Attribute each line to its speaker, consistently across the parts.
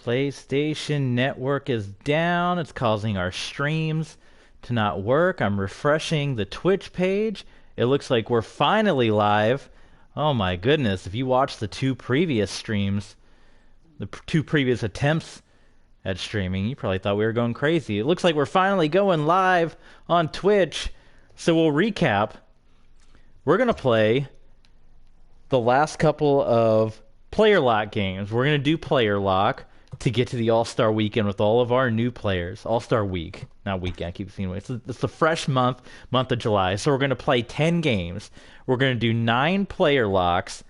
Speaker 1: PlayStation Network is down. It's causing our streams to not work. I'm refreshing the Twitch page. It looks like we're finally live. Oh my goodness, if you watched the two previous streams, the two previous attempts at streaming, you probably thought we were going crazy. It looks like we're finally going live on Twitch. So we'll recap. We're going to play the last couple of player lock games. We're going to do player lock to get to the All-Star Weekend with all of our new players. All-Star Week. Not weekend, I keep saying it's the fresh month of July. So we're going to play 10 games. We're going to do 9 player locks,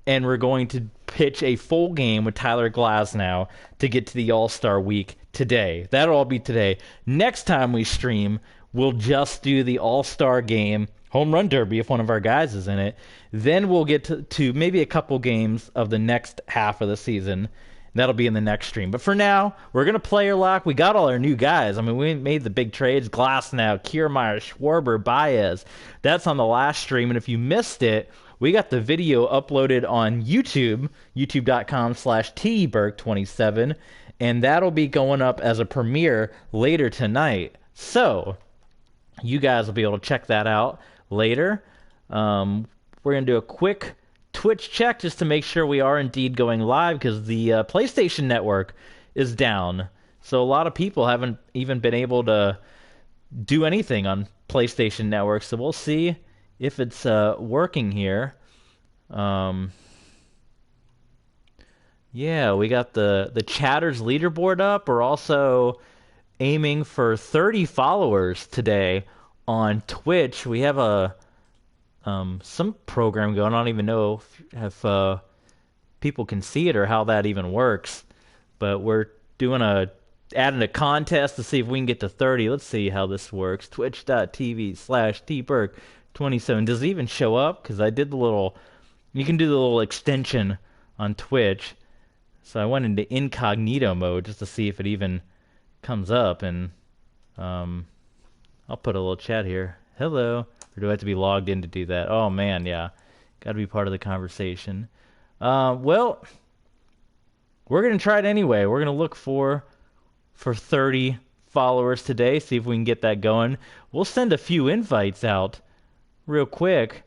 Speaker 1: and we're going to pitch a full game with Tyler Glasnow to get to the All-Star Week today. That'll all be today. Next time we stream, we'll just do the All-Star Game Home Run Derby if one of our guys is in it. Then we'll get to maybe a couple games of the next half of the season. That'll be in the next stream. But for now, we're going to player lock. We got all our new guys. I mean, we made the big trades. Glasnow, Kiermaier, Schwarber, Baez. That's on the last stream. And if you missed it, we got the video uploaded on YouTube, youtube.com/tberg27. And that'll be going up as a premiere later tonight. So you guys will be able to check that out later. We're going to do a quick Twitch check just to make sure we are indeed going live, because the PlayStation Network is down. So a lot of people haven't even been able to do anything on PlayStation Network. So we'll see if it's working here. Yeah, we got the Chatters leaderboard up. We're also aiming for 30 followers today on Twitch. We have some program going. I don't even know if people can see it or how that even works. But we're adding a contest to see if we can get to 30. Let's see how this works. Twitch.tv/tberg27. Does it even show up? Because I did you can do the little extension on Twitch. So I went into incognito mode just to see if it even comes up. And I'll put a little chat here. Hello. Or do I have to be logged in to do that? Oh, man, yeah. Got to be part of the conversation. Well, we're going to try it anyway. We're going to look for 30 followers today, see if we can get that going. We'll send a few invites out real quick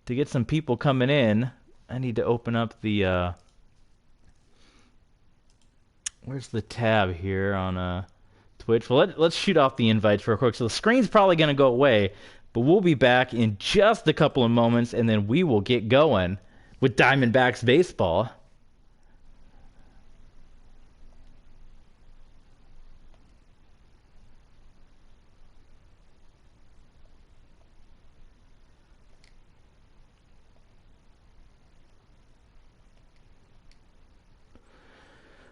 Speaker 1: to get some people coming in. I need to open up the... where's the tab here on Twitch? Well, let's shoot off the invites real quick. So the screen's probably going to go away. But we'll be back in just a couple of moments, and then we will get going with Diamondbacks baseball.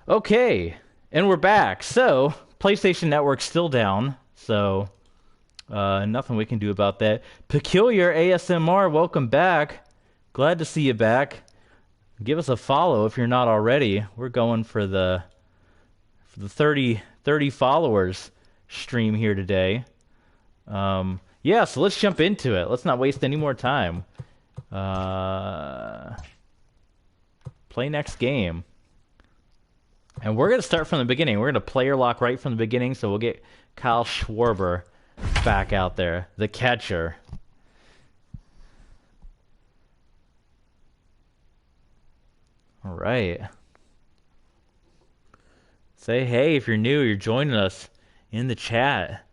Speaker 1: Okay, and we're back. So, PlayStation Network's still down, so... nothing we can do about that. Peculiar ASMR, welcome back. Glad to see you back. Give us a follow if you're not already. We're going for the 30 followers stream here today. Yeah, so let's jump into it. Let's not waste any more time. Play next game. And we're going to start from the beginning. We're going to player lock right from the beginning, so we'll get Kyle Schwarber back out there, the catcher. All right. Say hey if you're new, you're joining us in the chat.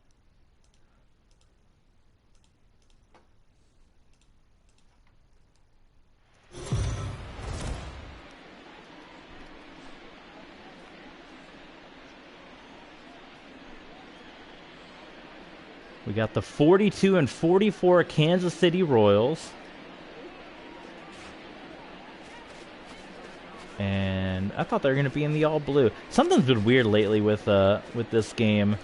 Speaker 1: We got the 42 and 44 Kansas City Royals. And I thought they were going to be in the all blue. Something's been weird lately with this game.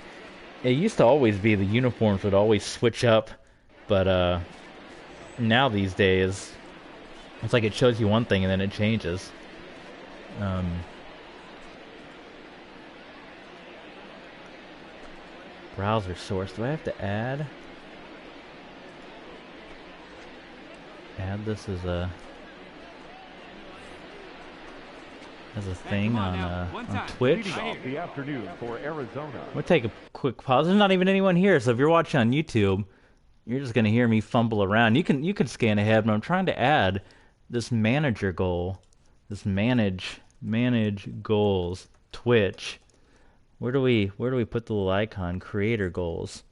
Speaker 1: It used to always be the uniforms would always switch up, but now these days it's like it shows you one thing and then it changes. Browser source. Do I have to add this as a... as a thing on Twitch.
Speaker 2: The afternoon for Arizona.
Speaker 1: We'll take a quick pause. There's not even anyone here, so if you're watching on YouTube, you're just gonna hear me fumble around. You can scan ahead, but I'm trying to add this manager goal, this manage goals Twitch. Where do we put the little icon? Creator goals.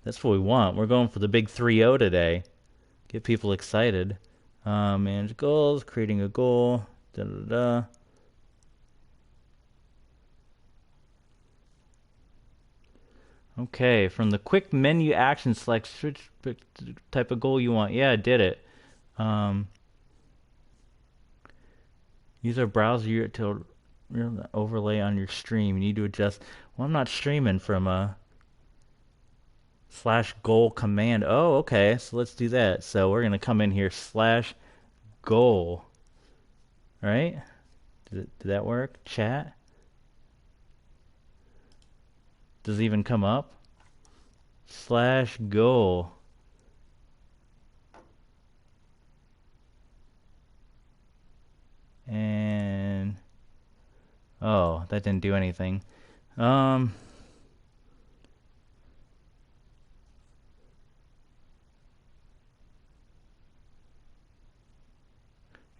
Speaker 1: That's what we want. We're going for the big 3-0 today. Get people excited. Manage goals, creating a goal. Da da da. Okay, from the quick menu action, select which type of goal you want. Yeah, I did it. Use our browser to overlay on your stream. You need to adjust. Well, I'm not streaming from a /goal command. Oh, okay. So let's do that. So we're gonna come in here /goal. Right? Did that work? Chat. Does it even come up? /goal. And oh, that didn't do anything.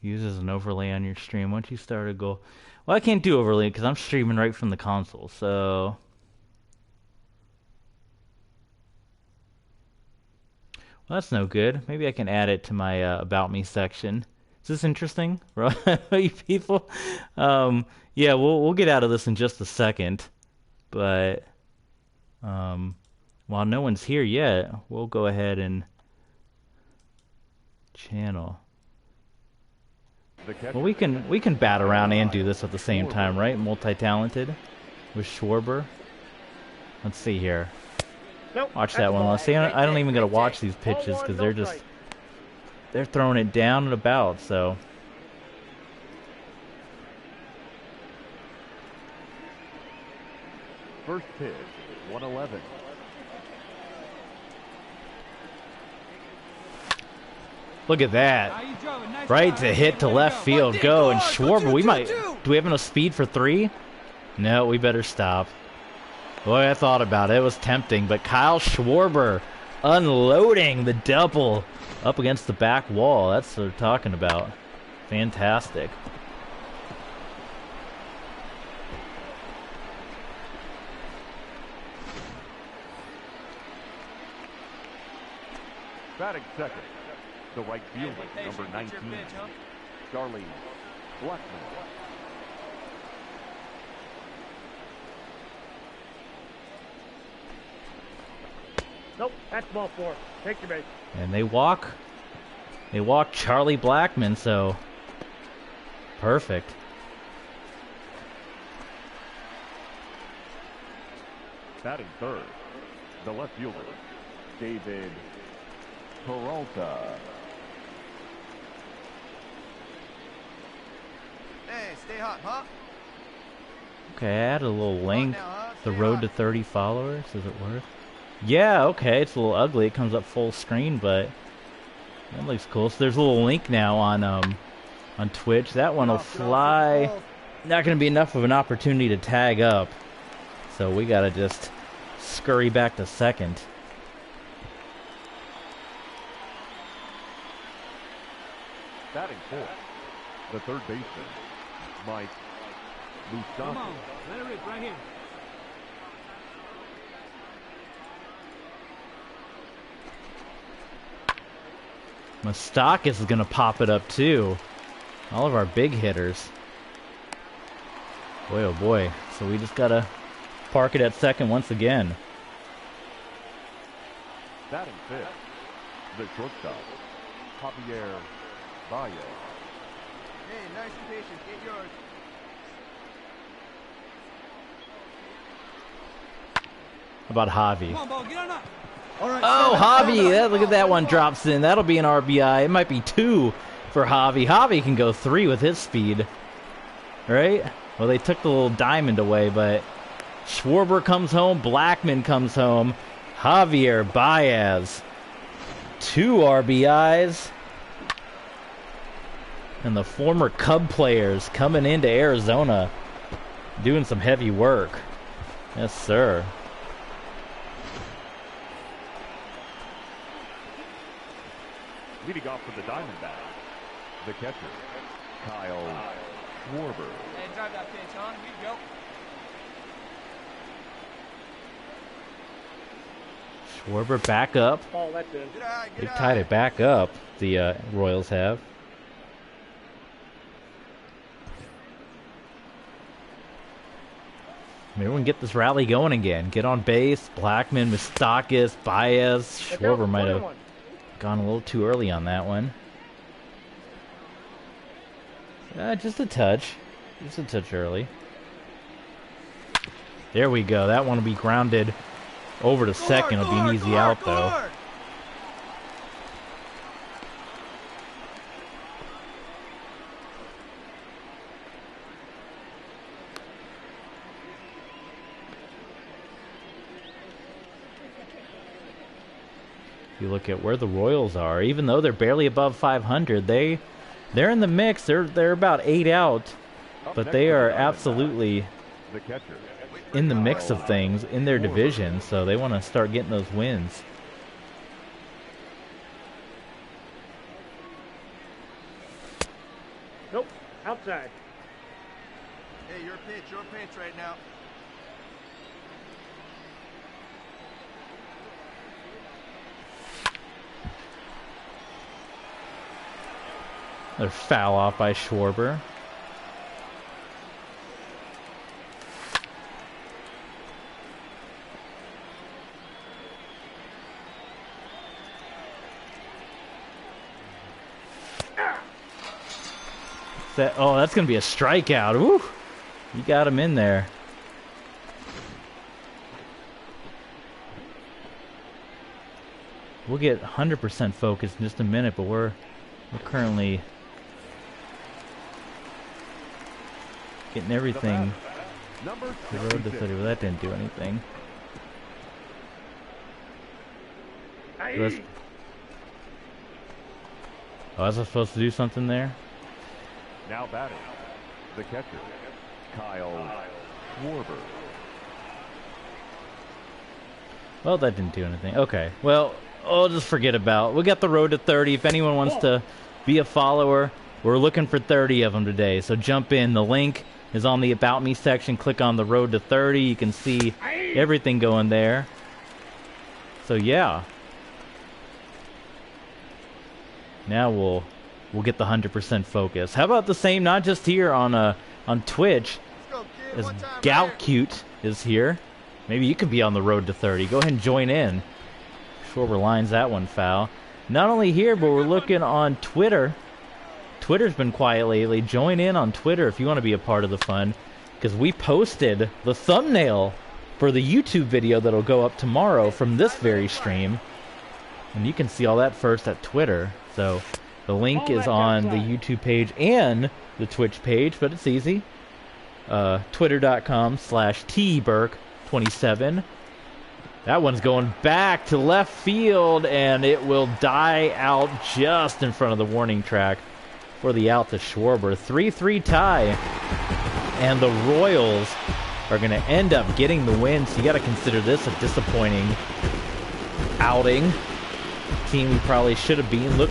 Speaker 1: Use as an overlay on your stream. Once you start a goal. Well, I can't do overlay because I'm streaming right from the console. So well, that's no good. Maybe I can add it to my About Me section. Is this interesting, you people? Yeah, we'll get out of this in just a second. But while no one's here yet, we'll go ahead and channel. Well, we can bat around and do this at the same time, right? Multi-talented with Schwarber. Let's see here. Watch that one. Let's see. I don't even gotta watch these pitches because they're throwing it down and about. So
Speaker 2: first pitch, 111.
Speaker 1: look at that. Right to hit to left field. Go. And Schwarber, do we have enough speed for 3? No, we better stop. Boy, I thought about it. It was tempting, but Kyle Schwarber unloading the double up against the back wall. That's what we're talking about. Fantastic.
Speaker 2: Batting second, the right fielder, number 19, Charlie Glasnow.
Speaker 3: Nope, that's ball 4. Take your base.
Speaker 1: And they walk Charlie Blackmon, so perfect.
Speaker 2: Batting third, the left fielder, David Peralta.
Speaker 4: Hey, stay hot, huh?
Speaker 1: Okay, I added a little link. The road to 30 followers. Does it work? Yeah, okay. It's a little ugly. It comes up full screen, but that looks cool. So there's a little link now on Twitch. That one will fly. Not going to be enough of an opportunity to tag up. So we got to just scurry back to second.
Speaker 2: Batting fourth, the third baseman, Mike Mustafi.
Speaker 3: Come on, let it rip right here.
Speaker 1: Mustakis is going to pop it up too. All of our big hitters. Boy, oh boy. So we just got to park it at second once again.
Speaker 2: Batting fifth, the shortstop, Javi Baez.
Speaker 4: Hey, nice and patient. Get yours.
Speaker 1: How about Javi?
Speaker 3: Come on, ball, get on up.
Speaker 4: All right,
Speaker 1: Oh, Javi! Look at that one drops in. That'll be an RBI. It might be 2 for Javi. Javi can go 3 with his speed. Right? Well, they took the little diamond away, but Schwarber comes home. Blackmon comes home. Javier Baez. 2 RBIs. And the former Cub players coming into Arizona, doing some heavy work. Yes, sir.
Speaker 2: Leading off for the Diamondbacks, the catcher, Kyle Schwarber.
Speaker 5: Hey, drive that pitch, huh? Here you go.
Speaker 1: Schwarber back up.
Speaker 3: Oh, that's in.
Speaker 1: They've tied it back up, the Royals have. Maybe we can get this rally going again. Get on base. Blackman, Moustakas, Baez. Schwarber might have gone a little too early on that one. Just a touch. Just a touch early. There we go. That one will be grounded over to second. It'll be an easy out, though. You look at where the Royals are, even though they're barely above 500, they're in the mix. They're about 8 out, but they are absolutely in the mix of things in their division, so they want to start getting those wins.
Speaker 3: Nope, outside.
Speaker 4: Hey, your pitch right now.
Speaker 1: They're foul off by Schwarber. That's going to be a strikeout. Woo! You got him in there. We'll get 100% focused in just a minute, but we're currently getting everything. The road to 30. Well, that didn't do anything. Was I supposed to do something there?
Speaker 2: Now batting, the catcher, Kyle Schwarber.
Speaker 1: Well, that didn't do anything. Okay. Well, I'll just forget about it. We got the road to 30. If anyone wants to be a follower, we're looking for 30 of them today. So jump in. The link is on the About Me section. Click on the road to 30. You can see everything going there. So, yeah. Now we'll get the 100% focus. How about the same, not just here on Twitch, as Gout Cute is here. Maybe you could be on the road to 30. Go ahead and join in. Schwarber lines that one foul. Not only here, but we're looking on Twitter. Twitter's been quiet lately. Join in on Twitter if you want to be a part of the fun, because we posted the thumbnail for the YouTube video that'll go up tomorrow from this very stream. And you can see all that first at Twitter. So the link is on the YouTube page and the Twitch page, but it's easy. Twitter.com/tburke27. That one's going back to left field, and it will die out just in front of the warning track for the out to Schwarber. 3-3 tie, and the Royals are going to end up getting the win, so you got to consider this a disappointing outing. Team we probably should have beaten. Look,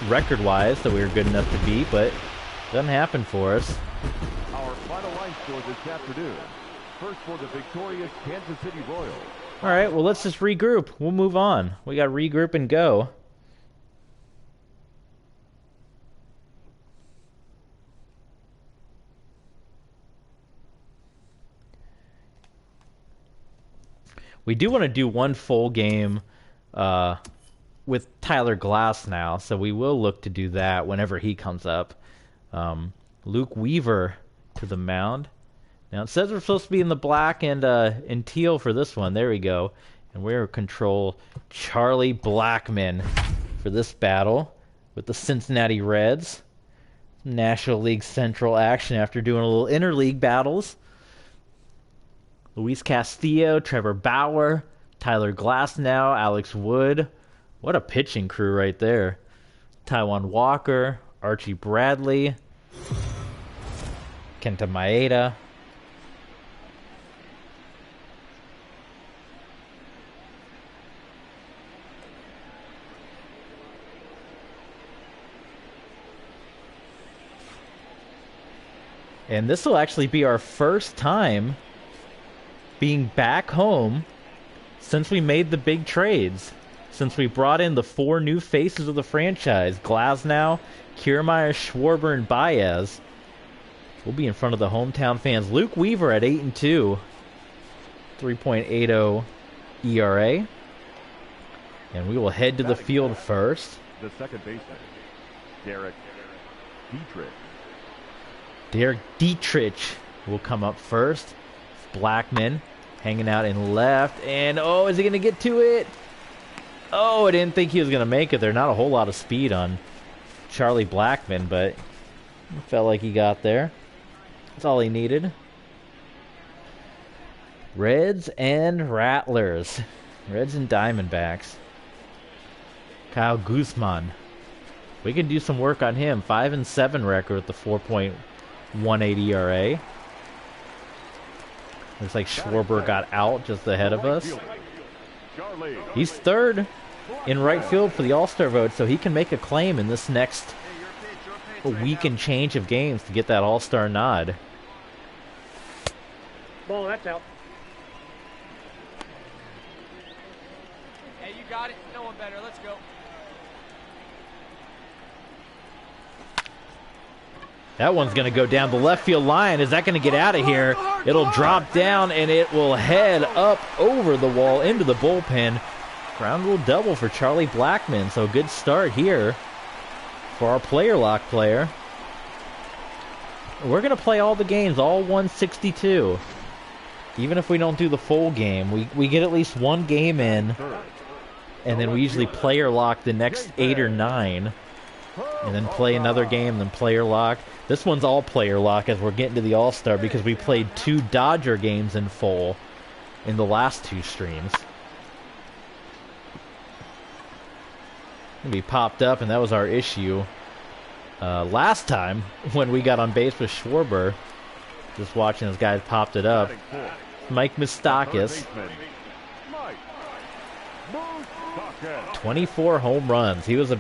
Speaker 1: record-wise that we were good enough to beat, but it doesn't happen for us.
Speaker 2: Our final line score this afternoon. First for the victorious Kansas City Royals.
Speaker 1: All right, well, let's just regroup. We'll move on. We got to regroup and go. We do want to do one full game with Tyler Glasnow, so we will look to do that whenever he comes up. Luke Weaver to the mound. Now, it says we're supposed to be in the black and in teal for this one. There we go. And we're control Charlie Blackmon for this battle with the Cincinnati Reds. National League Central action after doing a little interleague battles. Luis Castillo, Trevor Bauer, Tyler Glasnow, Alex Wood. What a pitching crew right there. Taijuan Walker, Archie Bradley, Kenta Maeda. And this will actually be our first time being back home since we made the big trades. Since we brought in the 4 new faces of the franchise, Glasnow, Kiermaier, Schwarber, and Baez. We'll be in front of the hometown fans. Luke Weaver at 8-2, 3.80 ERA. And we will head to the field first.
Speaker 2: The second baseman, Derek Dietrich.
Speaker 1: Derek Dietrich will come up first. Blackman hanging out in left. And, oh, is he going to get to it? Oh, I didn't think he was going to make it there. Not a whole lot of speed on Charlie Blackman, but it felt like he got there. That's all he needed. Reds and Rattlers. Reds and Diamondbacks. Kyle Guzman. We can do some work on him. 5-7 record with the 4.18 ERA. Looks like Schwarber got out just ahead of us. He's third in right field for the All-Star vote, so he can make a claim in this next week and change of games to get that All-Star nod.
Speaker 3: Ball, that's out.
Speaker 5: Hey, you got it. No one better. Let's go.
Speaker 1: That one's going to go down the left field line. Is that going to get out of here? It'll drop down, and it will head up over the wall into the bullpen. Ground rule double for Charlie Blackman, so good start here for our player lock player. We're going to play all the games, all 162. Even if we don't do the full game, we get at least one game in, and then we usually player lock the next 8 or 9. And then play another game, then player lock. This one's all player lock as we're getting to the All-Star because we played 2 Dodger games in full in the last 2 streams. We popped up, and that was our issue last time when we got on base with Schwarber. Just watching this guy popped it up. Mike Moustakas. 24 home runs. He was our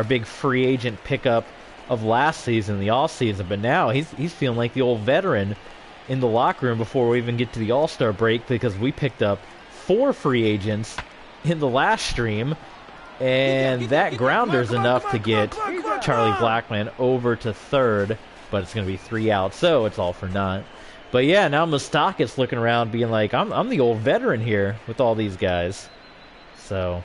Speaker 1: big free agent pickup of last season, the offseason, but now he's feeling like the old veteran in the locker room before we even get to the All-Star break because we picked up 4 free agents in the last stream, and that grounder's enough to get Charlie Blackman over to third, but it's going to be 3 out, so it's all for naught. But yeah, now Moustakas looking around being like, I'm the old veteran here with all these guys. So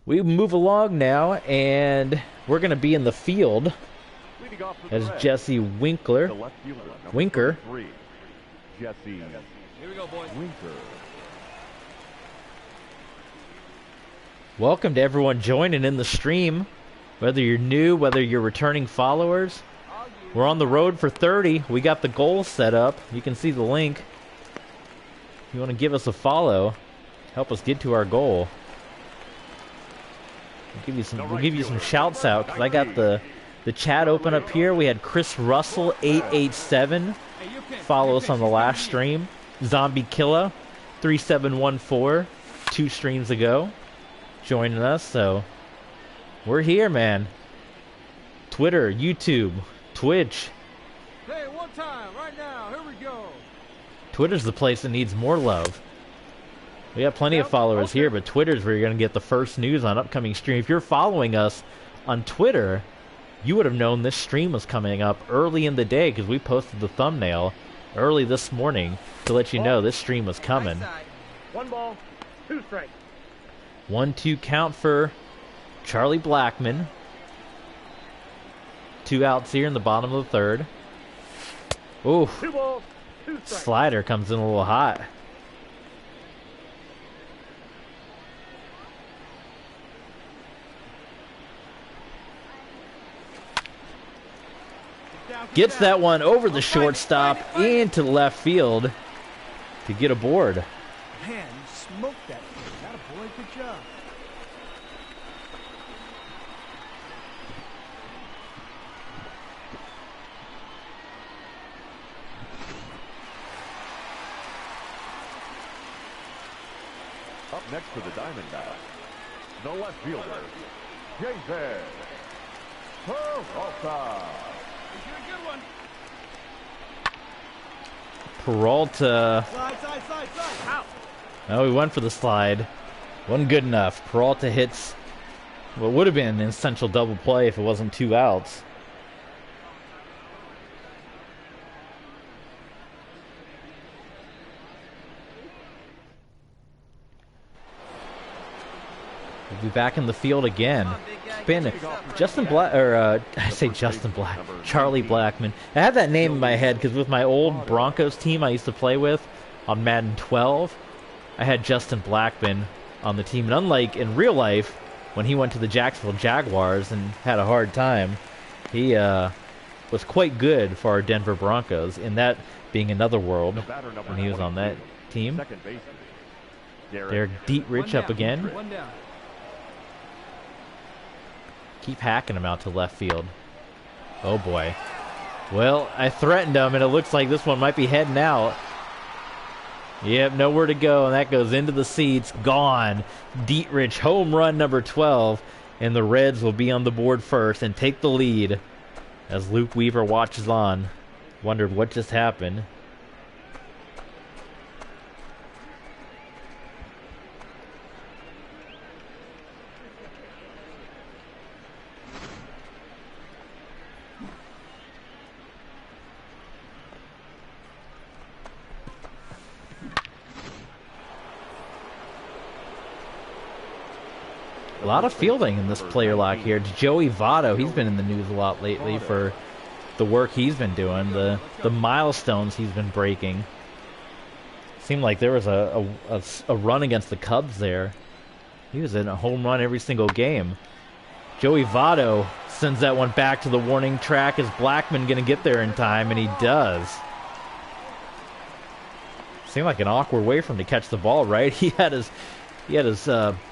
Speaker 1: we move along now, and we're going to be in the field as Jesse Winker.
Speaker 2: Jesse
Speaker 5: Here we go, boys.
Speaker 2: Winker.
Speaker 1: Welcome to everyone joining in the stream. Whether you're new, whether you're returning followers. We're on the road for 30. We got the goal set up. You can see the link. If you want to give us a follow, help us get to our goal. We'll give you some shouts out because I got the chat open up here. We had Chris Russell 887 follow us on the last stream. Zombie Killa 3714 2 streams ago joining us. So we're here, man. Twitter, YouTube, Twitch.
Speaker 6: Hey, one time, right now, here we go.
Speaker 1: Twitter's the place that needs more love. We have plenty of followers here, but Twitter's where you're going to get the first news on upcoming stream. If you're following us on Twitter, you would have known this stream was coming up early in the day because we posted the thumbnail early this morning to let you know this stream was coming.
Speaker 3: 1 ball, 2 strikes.
Speaker 1: 1-2 count for Charlie Blackman. 2 outs here in the bottom of the third. Ooh,
Speaker 3: 2 balls, 2 strikes.
Speaker 1: slider comes in a little hot. Gets that one over the shortstop into left field to get aboard.
Speaker 6: Man, you smoked that thing. That a boy, good job.
Speaker 2: next for the Diamondbacks, the left fielder, Javi Baez.
Speaker 1: Peralta.
Speaker 6: Side, side, side, side. Out.
Speaker 1: Oh, he went for the slide. Wasn't good enough. Peralta hits what would have been an essential double play if it wasn't 2 outs. We'll be back in the field again. It's been Justin Black, or I say Justin Black, Charlie Blackmon. I have that name in my head because with my old Broncos team I used to play with on Madden 12, I had Justin Blackmon on the team. And unlike in real life, when he went to the Jacksonville Jaguars and had a hard time, he was quite good for our Denver Broncos, in that being another world when he was on that team. Derek Dietrich up again.
Speaker 6: One down.
Speaker 1: Keep hacking him out to left field. Oh boy. Well, I threatened him, and it looks like this one might be heading out. Yep, nowhere to go, and that goes into the seats. Gone. Dietrich, home run number 12, and the Reds will be on the board first and take the lead as Luke Weaver watches on. Wondered what just happened. A lot of fielding in this player lock here. It's Joey Votto. He's been in the news a lot lately for the work he's been doing, the milestones he's been breaking. Seemed like there was a run against the Cubs there. He was in a home run every single game. Joey Votto sends that one back to the warning track. Is Blackmon going to get there in time? And he does. Seemed like an awkward way for him to catch the ball, right? He had his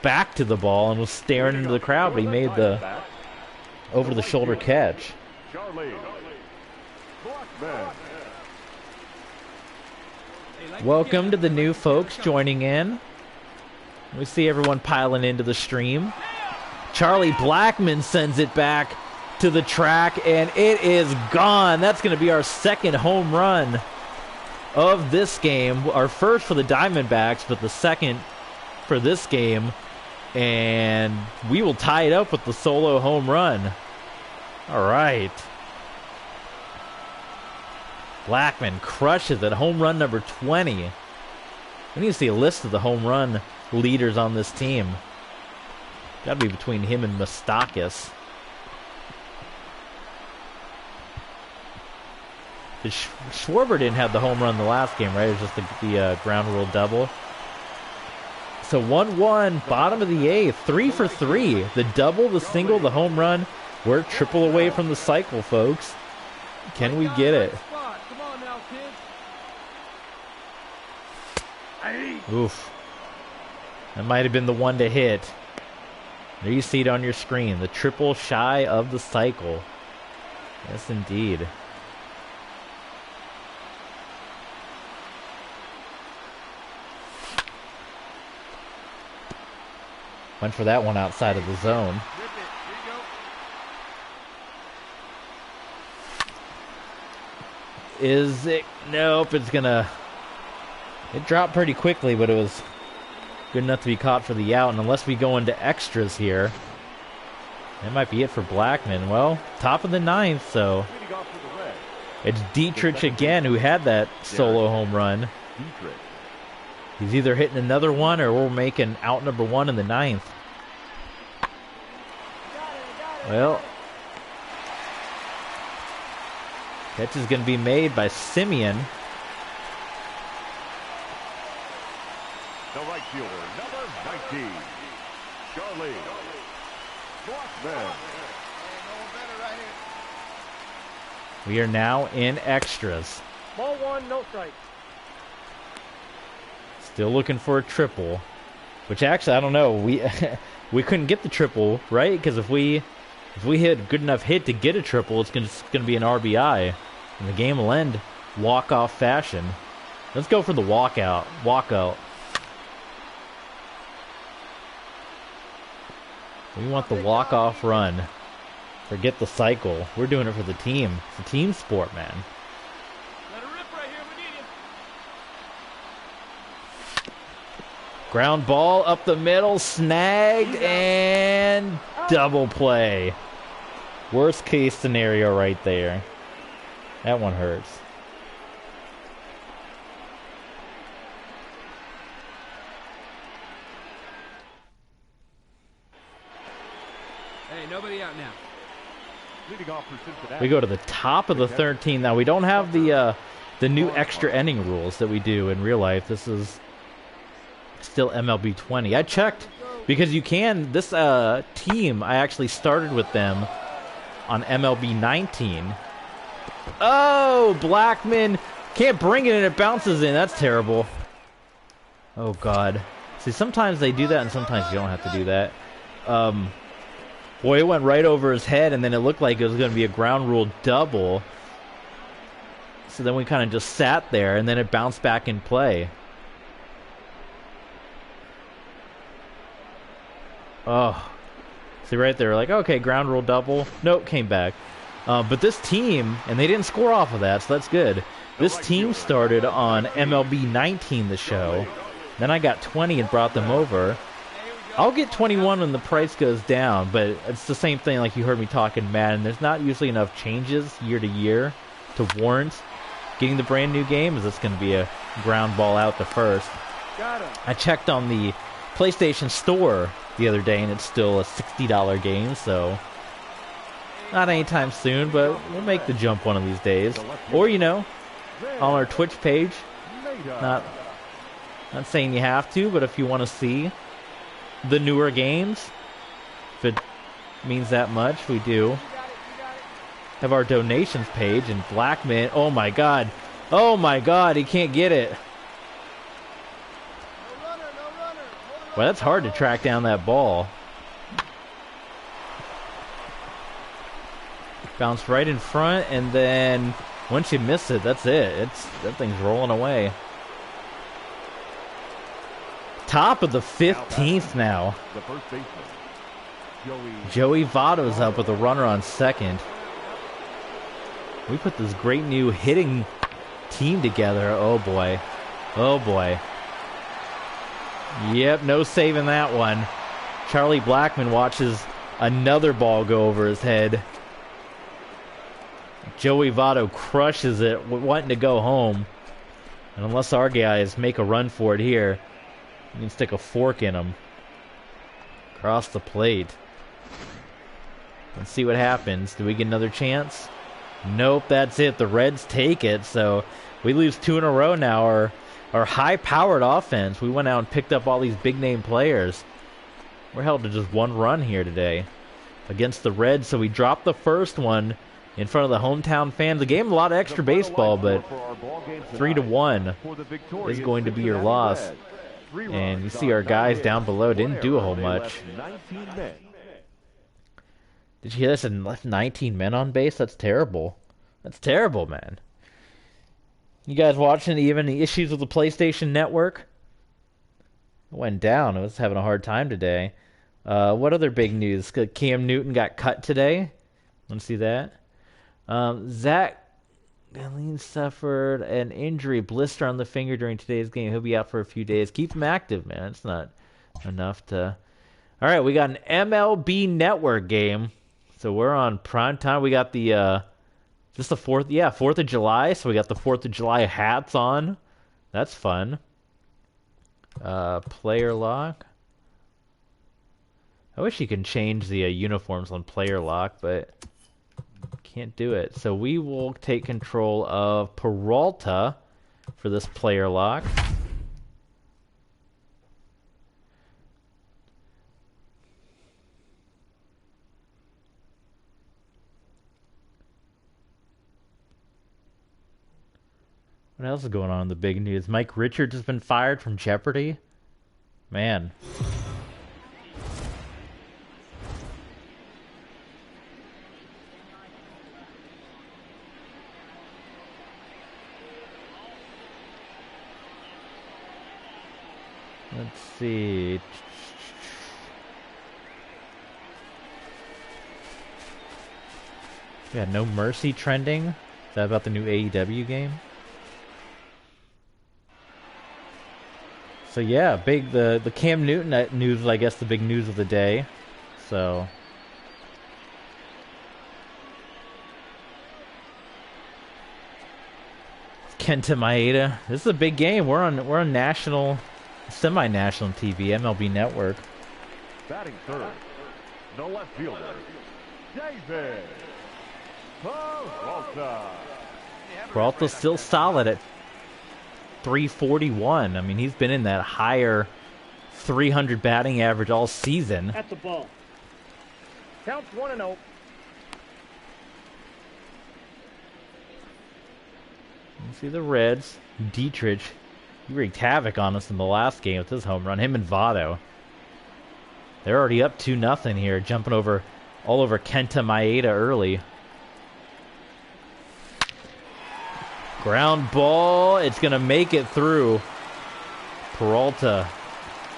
Speaker 1: back to the ball and was staring into the crowd, but he made the over-the-shoulder catch. Welcome to the new folks joining in. We see everyone piling into the stream. Charlie Blackmon sends it back to the track, and it is gone. That's going to be our second home run of this game. Our first for the Diamondbacks, but the second for this game, and we will tie it up with the solo home run. All right. Blackmon crushes it. Home run number 20. We need to see a list of the home run leaders on this team. Got to be between him and Moustakas. Schwarber didn't have the home run the last game, right? It was just the ground rule double. So 1-1, bottom of the eighth, 3 for 3. The double, the single, the home run. We're triple away from the cycle, folks. Can we get it?
Speaker 6: Come on now, kids.
Speaker 1: Oof. That might have been the one to hit. There you see it on your screen. The triple shy of the cycle. Yes, indeed. Went for that one outside of the zone. Is it? Nope, it's gonna... It dropped pretty quickly, but it was good enough to be caught for the out. And unless we go into extras here, that might be it for Blackmon. Well, top of the ninth, so it's Dietrich again who had that solo home run. He's either hitting another one or we're making out number 1 in the ninth. Well, catch is going to be made by Simeon.
Speaker 2: The right fielder, number 19, Charlie Blackmon.
Speaker 1: We are now in extras.
Speaker 3: Ball 1, no strike.
Speaker 1: Still looking for a triple, which actually I don't know. We couldn't get the triple, right? Because if we hit a good enough hit to get a triple, it's gonna be an RBI, and the game will end walk-off fashion. Let's go for the walkout. We want the walk-off run. Forget the cycle. We're doing it for the team. It's a team sport, man.
Speaker 5: Let it rip right here. We need him.
Speaker 1: Ground ball up the middle, snagged, and double play. Worst case scenario right there. That one hurts.
Speaker 6: Hey, nobody out now.
Speaker 2: Leading off for Cincinnati.
Speaker 1: We go to the top of the 13th. Now, we don't have the new extra inning rules that we do in real life. This is still MLB 20. I checked because you can. This team, I actually started with them on MLB 19. Oh, Blackman can't bring it and it bounces in. That's terrible. Oh, God. See, sometimes they do that and sometimes you don't have to do that. Boy, it went right over his head, and then it looked like it was going to be a ground rule double. So then we kind of just sat there, and then it bounced back in play. Oh. See right there, like, okay, ground rule double. Nope, came back. But this team, and they didn't score off of that, so that's good. This team started on MLB 19, the show. Then I got 20 and brought them over. I'll get 21 when the price goes down, but it's the same thing like you heard me talking Madden. There's not usually enough changes year to year to warrant getting the brand new game. Is this going to be a ground ball out to first? I checked on the PlayStation Store the other day, and it's still a $60 game, so not anytime soon, but we'll make the jump one of these days. Or, you know, on our Twitch page. Not saying you have to, but if you want to see the newer games, if it means that much, we do have our donations page. And Blackman, oh my god, he can't get it. Well, that's hard to track down that ball. Bounced right in front, and then once you miss it, that's it. That thing's rolling away. Top of the 15th now.
Speaker 2: The first baseman,
Speaker 1: Joey Votto's up with a runner on second. We put this great new hitting team together. Oh boy. Oh boy. Yep, no saving that one. Charlie Blackman watches another ball go over his head. Joey Votto crushes it, wanting to go home. And unless our guys make a run for it here, you can stick a fork in him. Across the plate. Let's see what happens. Do we get another chance? Nope, that's it. The Reds take it. So we lose 2 in a row now. Our high-powered offense. We went out and picked up all these big-name players. We're held to just 1 run here today against the Reds. So we dropped the first one in front of the hometown fans. The game, a lot of extra baseball, but 3-1 is going to be your loss. And you see our guys down below didn't do a whole much. Did you hear this? And left 19 men on base? That's terrible. That's terrible, man. You guys watching even the issues with the PlayStation Network? It went down. I was having a hard time today. What other big news? Cam Newton got cut today. Want to see that? Zach Galene suffered an injury, blister on the finger during today's game. He'll be out for a few days. Keep him active, man. It's not enough to... All right, we got an MLB Network game. So we're on prime time. We got the... Just the 4th... Yeah, 4th of July. So we got the 4th of July hats on. That's fun. Player lock. I wish you can change the uniforms on player lock, but... Can't do it. So we will take control of Peralta for this player lock. What else is going on in the big news? Mike Richards has been fired from Jeopardy? Man. Let's see. We got No Mercy trending. Is that about the new AEW game? So yeah, the Cam Newton news was, I guess, the big news of the day. So Kenta Maeda. This is a big game. We're on national, semi-national TV, MLB Network.
Speaker 2: Batting third, the left fielder, David Peralta.
Speaker 1: Peralta's still solid at 341. I mean, he's been in that higher 300 batting average all season.
Speaker 3: At the ball. Counts 1-0.
Speaker 1: You see the Reds. Dietrich, he wreaked havoc on us in the last game with his home run. Him and Votto. They're already up 2-0 here, jumping all over Kenta Maeda early. Ground ball. It's going to make it through. Peralta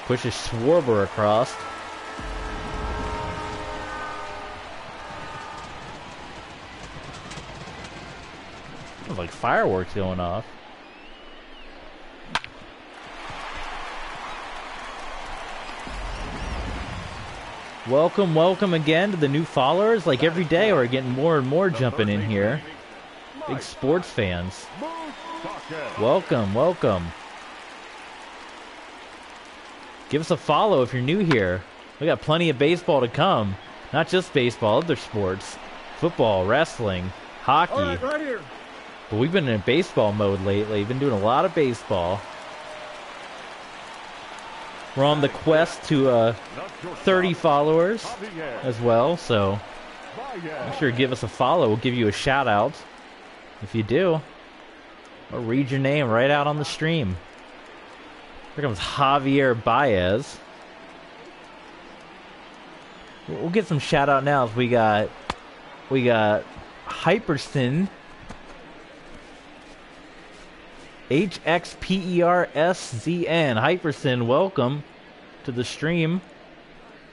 Speaker 1: pushes Schwarber across. Sounds like fireworks going off. Welcome again to the new followers. Like every day we're getting more and more jumping in here. Big sports fans. Welcome. Give us a follow if you're new here. We got plenty of baseball to come. Not just baseball, other sports. Football, wrestling, hockey.
Speaker 3: All right here.
Speaker 1: But we've been in baseball mode lately. Been doing a lot of baseball. We're on the quest to 30 followers as well, so make sure to give us a follow. We'll give you a shout out. If you do, I'll read your name right out on the stream. Here comes Javi Baez. We'll get some shout out now. We got Hyperston, HXPERSZN. Hyperson, welcome to the stream.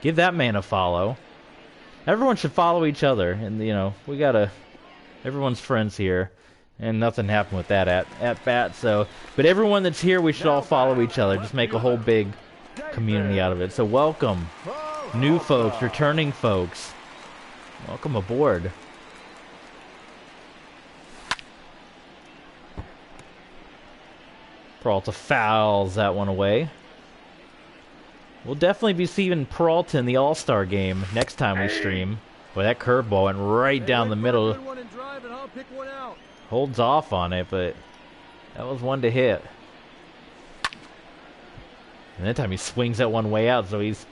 Speaker 1: Give that man a follow. Everyone should follow each other, and everyone's friends here, and nothing happened with that at bat. So, but everyone that's here, we should all follow each other. Just make a whole big community out of it. So welcome, new folks, returning folks. Welcome aboard. Peralta fouls that one away. We'll definitely be seeing Peralta in the All-Star game next time we stream. Boy, that curveball went right down the middle. Holds off on it, but that was one to hit. And that time he swings that one way out, so he's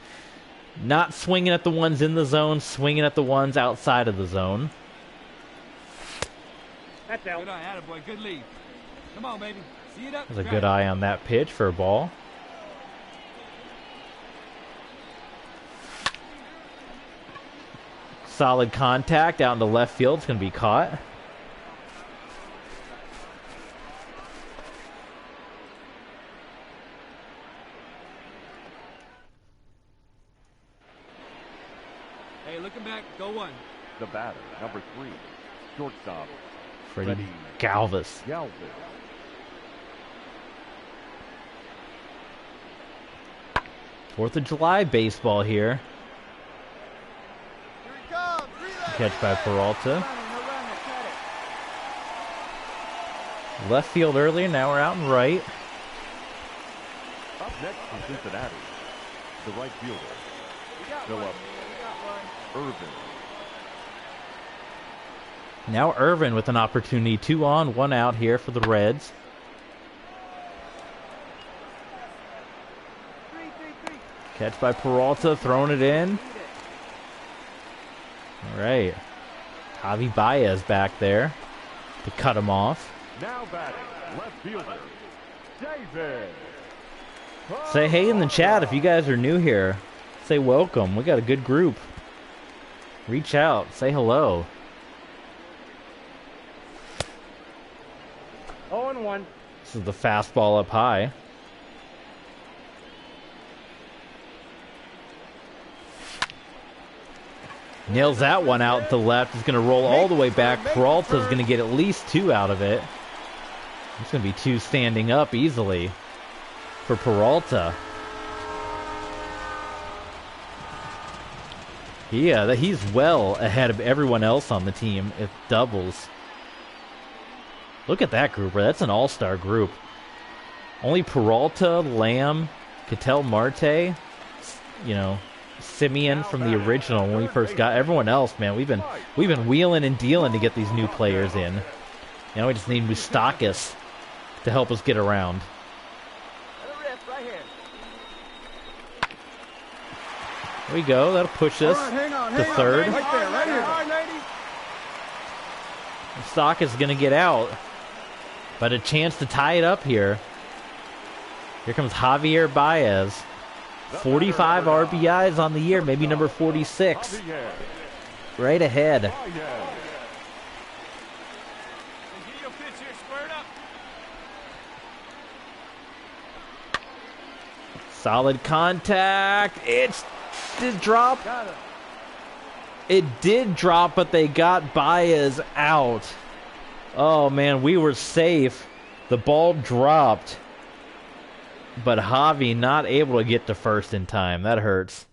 Speaker 1: not swinging at the ones in the zone, swinging at the ones outside of the zone.
Speaker 3: That's out.
Speaker 6: Good eye, attaboy. Good lead. Come on, baby. See it up.
Speaker 1: There's a good eye on that pitch for a ball. Solid contact out into left field. It's going to be caught.
Speaker 6: Hey, looking back, go one.
Speaker 2: The batter, number 3, shortstop,
Speaker 1: Freddie Galvis. 4th of July baseball here. Catch by Peralta. Left field earlier, now we're out and right.
Speaker 2: Up next from Cincinnati, the right fielder, Philip Irvin.
Speaker 1: Now Irvin with an opportunity. 2 on, 1 out here for the Reds. Catch by Peralta, throwing it in. All right. Javi Baez back there to cut him off.
Speaker 2: Now batting, left fielder, David.
Speaker 1: Say hey in the chat if you guys are new here. Say welcome. We got a good group. Reach out. Say hello.
Speaker 3: 0-1.
Speaker 1: This is the fastball up high. Nails that one out to the left. It's going to roll all the way back. Peralta's going to get at least 2 out of it. It's going to be 2 standing up easily for Peralta. Yeah, he's well ahead of everyone else on the team if doubles. Look at that group. That's an all-star group. Only Peralta, Lamb, Ketel Marte, you know, Simeon from the original when we first got. Everyone else, man, we've been wheeling and dealing to get these new players in. Now we just need Moustakis to help us get around. There we go. That'll push us to third. Stock is going to get out, but a chance to tie it up here. Here comes Javi Baez. 45 RBIs on the year, maybe number 46. Right ahead. Solid contact. It did drop. It did drop, but they got Baez out. Oh, man, we were safe. The ball dropped. But Javi not able to get to first in time. That hurts.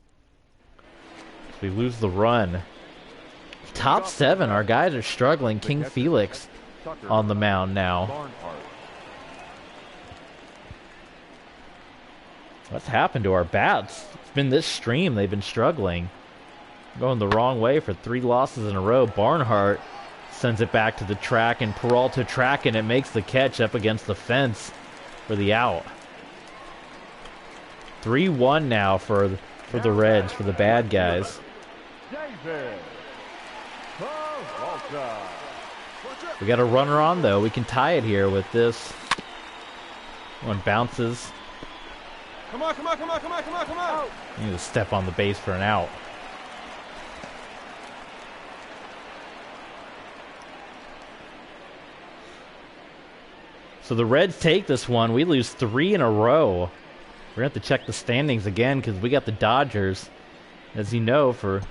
Speaker 1: We lose the run. Top 7, our guys are struggling. King Felix on the mound now. What's happened to our bats? It's been this stream. They've been struggling. Going the wrong way for 3 losses in a row. Barnhart sends it back to the track, and Peralta tracking it makes the catch up against the fence for the out. 3-1 now for the Reds, for the bad guys. We got a runner on, though. We can tie it here with this. One bounces.
Speaker 5: Come on, come on, come on, come on, come on, come on.
Speaker 1: You need to step on the base for an out. So the Reds take this one. We lose 3 in a row. We're going to have to check the standings again because we got the Dodgers. As you know, for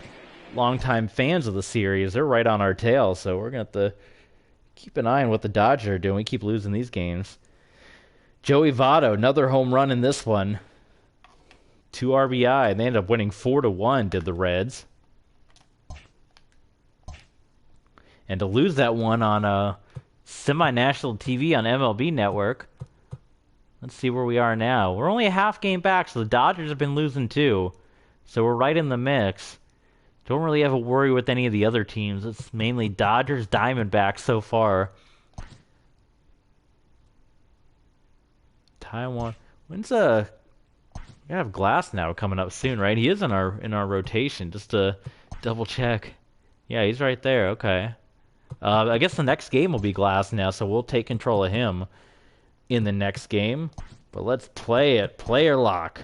Speaker 1: longtime fans of the series, they're right on our tail. So we're going to have to keep an eye on what the Dodgers are doing. We keep losing these games. Joey Votto, another home run in this one. 2 RBI. They ended up winning 4-1, did the Reds. And to lose that one on semi-national TV on MLB Network. Let's see where we are now. We're only a half game back, so the Dodgers have been losing too. So we're right in the mix. Don't really have a worry with any of the other teams. It's mainly Dodgers, Diamondbacks so far. Taiwan. When's we gotta have Glasnow coming up soon, right? He is in our rotation. Just to double check. Yeah, he's right there. Okay. I guess the next game will be Glasnow, so we'll take control of him in the next game. But let's play it. Player lock.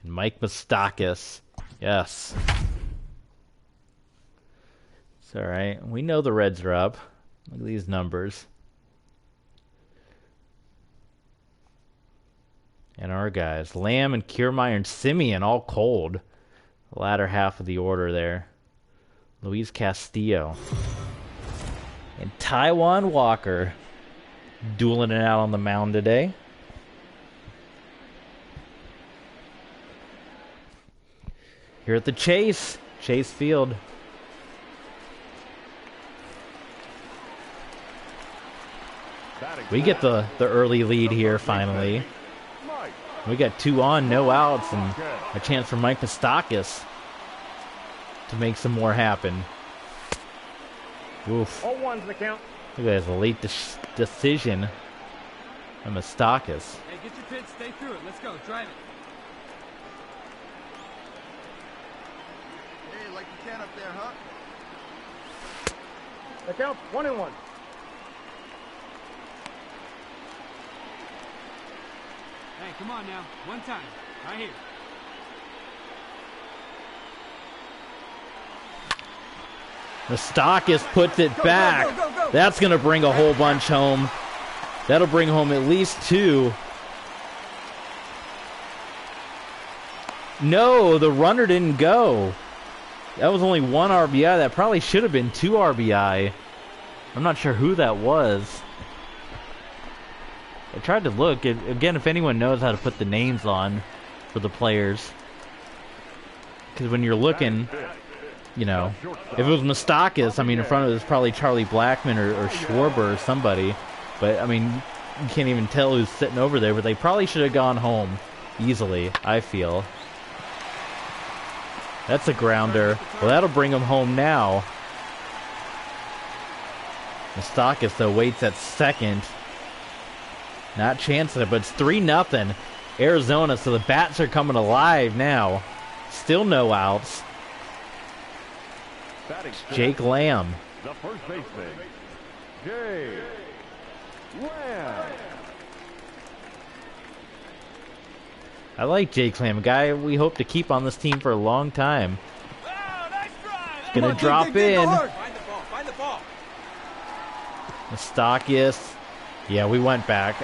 Speaker 1: And Mike Moustakis. Yes. It's alright. We know the Reds are up. Look at these numbers. And our guys. Lamb and Kiermaier and Simeon all cold. The latter half of the order there. Luis Castillo. And Taiwan Walker. Dueling it out on the mound today. Here at the Chase Field. We get the early lead here finally. We got 2 on, no outs, and a chance for Mike Moustakis to make some more happen. Oof.
Speaker 3: 0-1's the count.
Speaker 1: Look at that, a late decision on Moustakis.
Speaker 6: Hey, get your pitch, stay through it. Let's go, drive it.
Speaker 4: Hey, like you can up there, huh?
Speaker 3: The count's 1-1.
Speaker 6: Hey, come on now. One time. Right here.
Speaker 1: Moustakis puts it back.
Speaker 6: Go.
Speaker 1: That's going to bring a whole bunch home. That'll bring home at least 2. No, the runner didn't go. That was only 1 RBI. That probably should have been 2 RBI. I'm not sure who that was. I tried to look. Again, if anyone knows how to put the names on for the players. Because when you're looking, you know, if it was Moustakas, I mean, in front of it was probably Charlie Blackmon or Schwarber or somebody. But, I mean, you can't even tell who's sitting over there. But they probably should have gone home easily, I feel. That's a grounder. Well, that'll bring him home now. Moustakas, though, waits at second. Not chancing it, but it's 3-0 Arizona, so the bats are coming alive now. Still no outs. Jake Lamb.
Speaker 2: The first baseman, Jake Lamb.
Speaker 1: I like Jake Lamb, a guy we hope to keep on this team for a long time. He's gonna drop in.
Speaker 5: Find the ball.
Speaker 1: Moustakas. Yeah, we went back.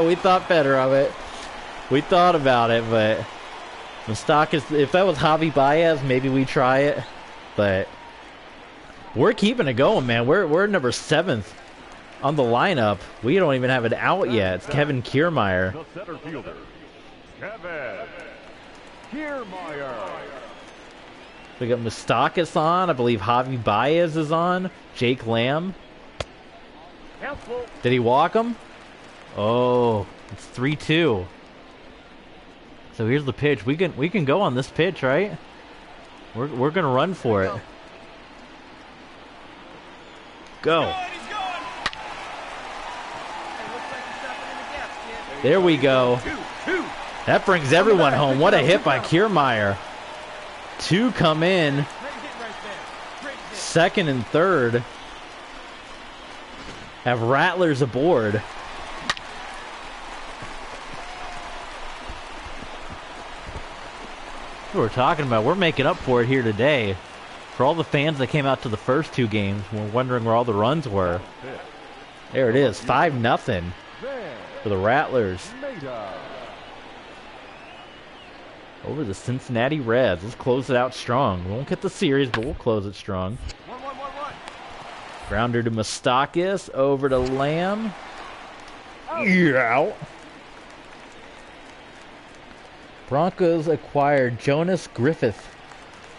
Speaker 1: We thought better of it. We thought about it, but Moustakas, if that was Javi Baez, maybe we try it. But we're keeping it going, man. We're number 7th on the lineup. We don't even have it out yet. It's Kevin Kiermaier.
Speaker 2: The center fielder, Kevin Kiermaier.
Speaker 1: We got Moustakas on. I believe Javi Baez is on. Jake Lamb.
Speaker 3: Helpful.
Speaker 1: Did he walk him? Oh, it's 3-2. So here's the pitch. We can go on this pitch, right? We're gonna run for it. Go. There we go. That brings everyone home. What a hit by Kiermaier. 2 come in. Second and third have Rattlers aboard. What we're talking about, we're making up for it here today. For all the fans that came out to the first 2 games, we're wondering where all the runs were. There it is, 5-0 for the Rattlers over the Cincinnati Reds. Let's close it out strong. We won't get the series, but we'll close it strong.
Speaker 5: 1-1-1-1.
Speaker 1: Grounder to Moustakas, over to Lamb. Yeah. Broncos acquired Jonas Griffith.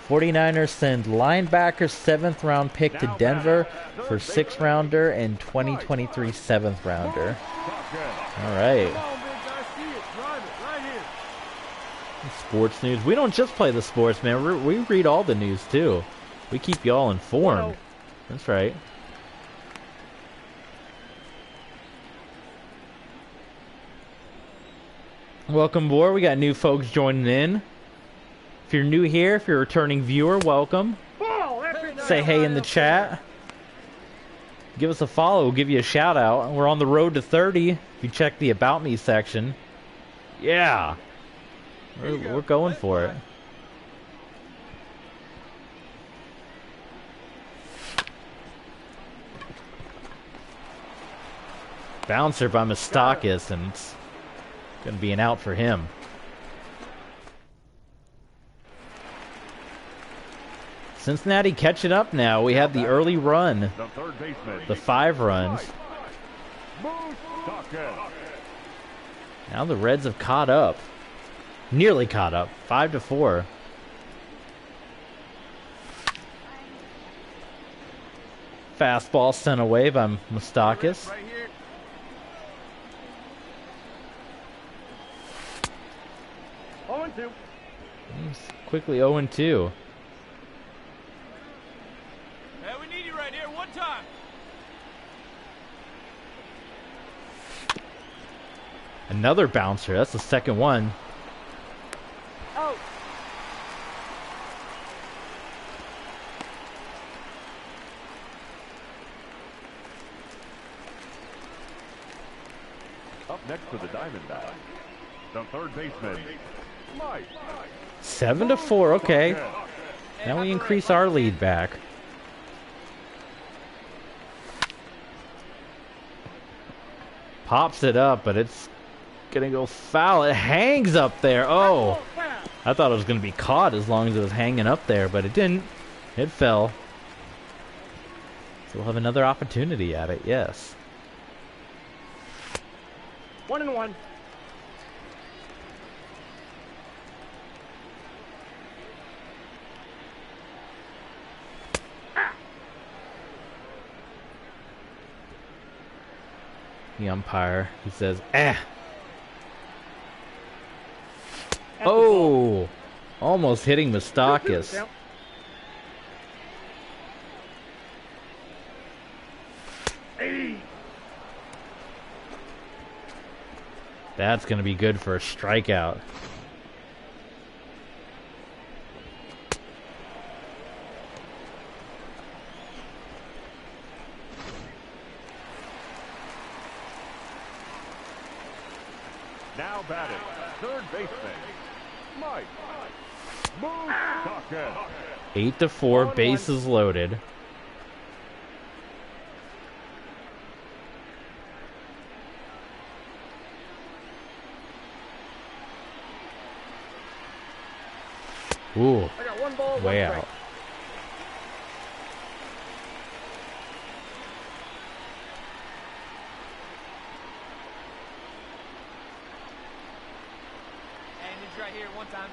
Speaker 1: 49ers send linebacker 7th round pick to Denver for 6th rounder and 2023 7th rounder. All right. Sports news. We don't just play the sports, man. We read all the news too. We keep y'all informed. That's right. Welcome aboard. We got new folks joining in. If you're new here, if you're a returning viewer, welcome. Say hey in the chat. Give us a follow. We'll give you a shout out. We're on the road to 30. If you check the About Me section. Yeah. We're going for it. Bouncer by Moustakas, and it's going to be an out for him. Cincinnati catching up now. We have the early run. The 5 runs. Now the Reds have caught up. Nearly caught up. 5-4. Fastball sent away by Moustakas. Quickly 0-2.
Speaker 5: Hey, we need you right here. One time.
Speaker 1: Another bouncer. That's the second one.
Speaker 3: Oh.
Speaker 2: Up next for the Diamondbacks, the third baseman, Mike.
Speaker 1: 7-4. Okay. Now we increase our lead back. Pops it up, but it's gonna go foul. It hangs up there. Oh, I thought it was going to be caught as long as it was hanging up there, but it didn't. It fell. So we'll have another opportunity at it, yes.
Speaker 3: 1-1.
Speaker 1: The umpire, he says, "Ah." Oh, almost hitting Mustakis.
Speaker 3: Yep.
Speaker 1: That's going to be good for a strikeout.
Speaker 2: Now batting, third baseman, Mike Mustakis.
Speaker 1: 8-4, bases loaded. Ooh,
Speaker 3: I got 1 ball, 1
Speaker 1: way
Speaker 3: strike.
Speaker 1: out.
Speaker 5: And it's right here, 1 time.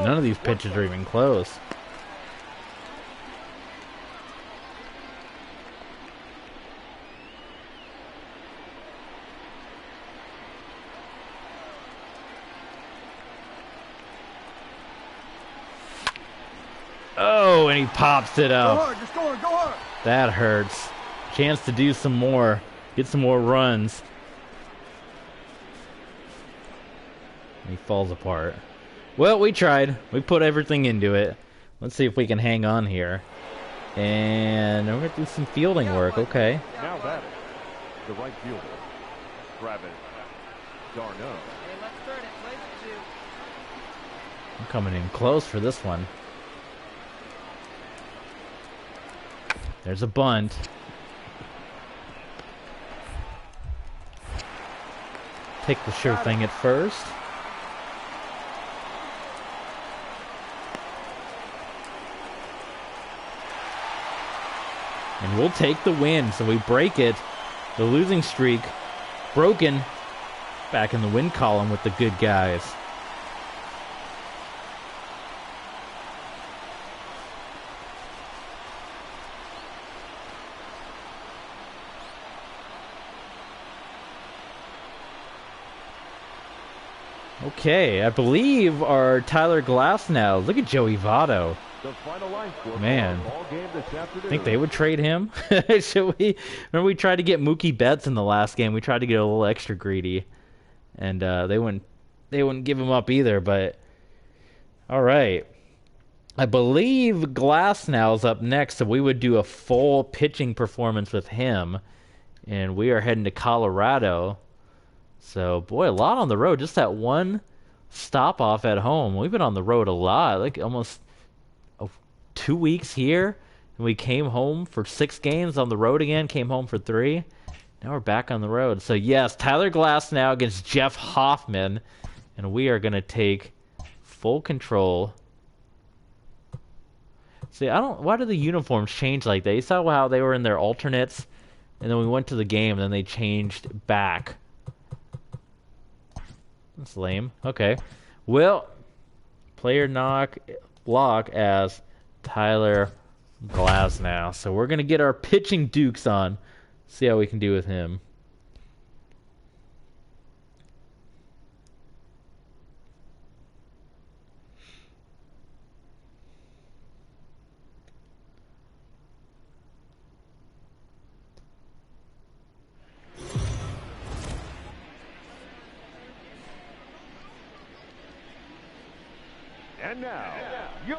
Speaker 1: None of these pitches are even close. Oh, and he pops it
Speaker 4: Go
Speaker 1: up.
Speaker 4: hard, just go hard.
Speaker 1: That hurts. Chance to do some more. Get some more runs. He falls apart. Well, we tried. We put everything into it. Let's see if we can hang on here. And we're going to do some fielding work. Okay.
Speaker 2: Now batting, the right fielder, Travis Darno.
Speaker 5: Hey, let's turn it. Play for 2.
Speaker 1: I'm coming in close for this one. There's a bunt. Take the sure thing at first. And we'll take the win, so we break it. The losing streak broken. Back in the win column with the good guys. Okay, I believe our Tyler Glasnow. Look at Joey Votto.
Speaker 2: The final line score
Speaker 1: Man.
Speaker 2: for our ball game this afternoon.
Speaker 1: I think they would trade him. Should we? Remember we tried to get Mookie Betts in the last game. We tried to get a little extra greedy, and they wouldn't give him up either. But all right, I believe Glasnow's up next, so we would do a full pitching performance with him, and we are heading to Colorado. So boy, a lot on the road. Just that one stop off at home. We've been on the road a lot, like almost 2 weeks here, and we came home for 6 games on the road again, came home for 3. Now we're back on the road. So yes, Tyler Glasnow against Jeff Hoffman, and we are going to take full control. See, why do the uniforms change like that? You saw how they were in their alternates, and then we went to the game, and then they changed back. That's lame. Okay. Well, player lock as Tyler Glasnow. So we're going to get our pitching dukes on. See how we can do with him.
Speaker 2: And now, your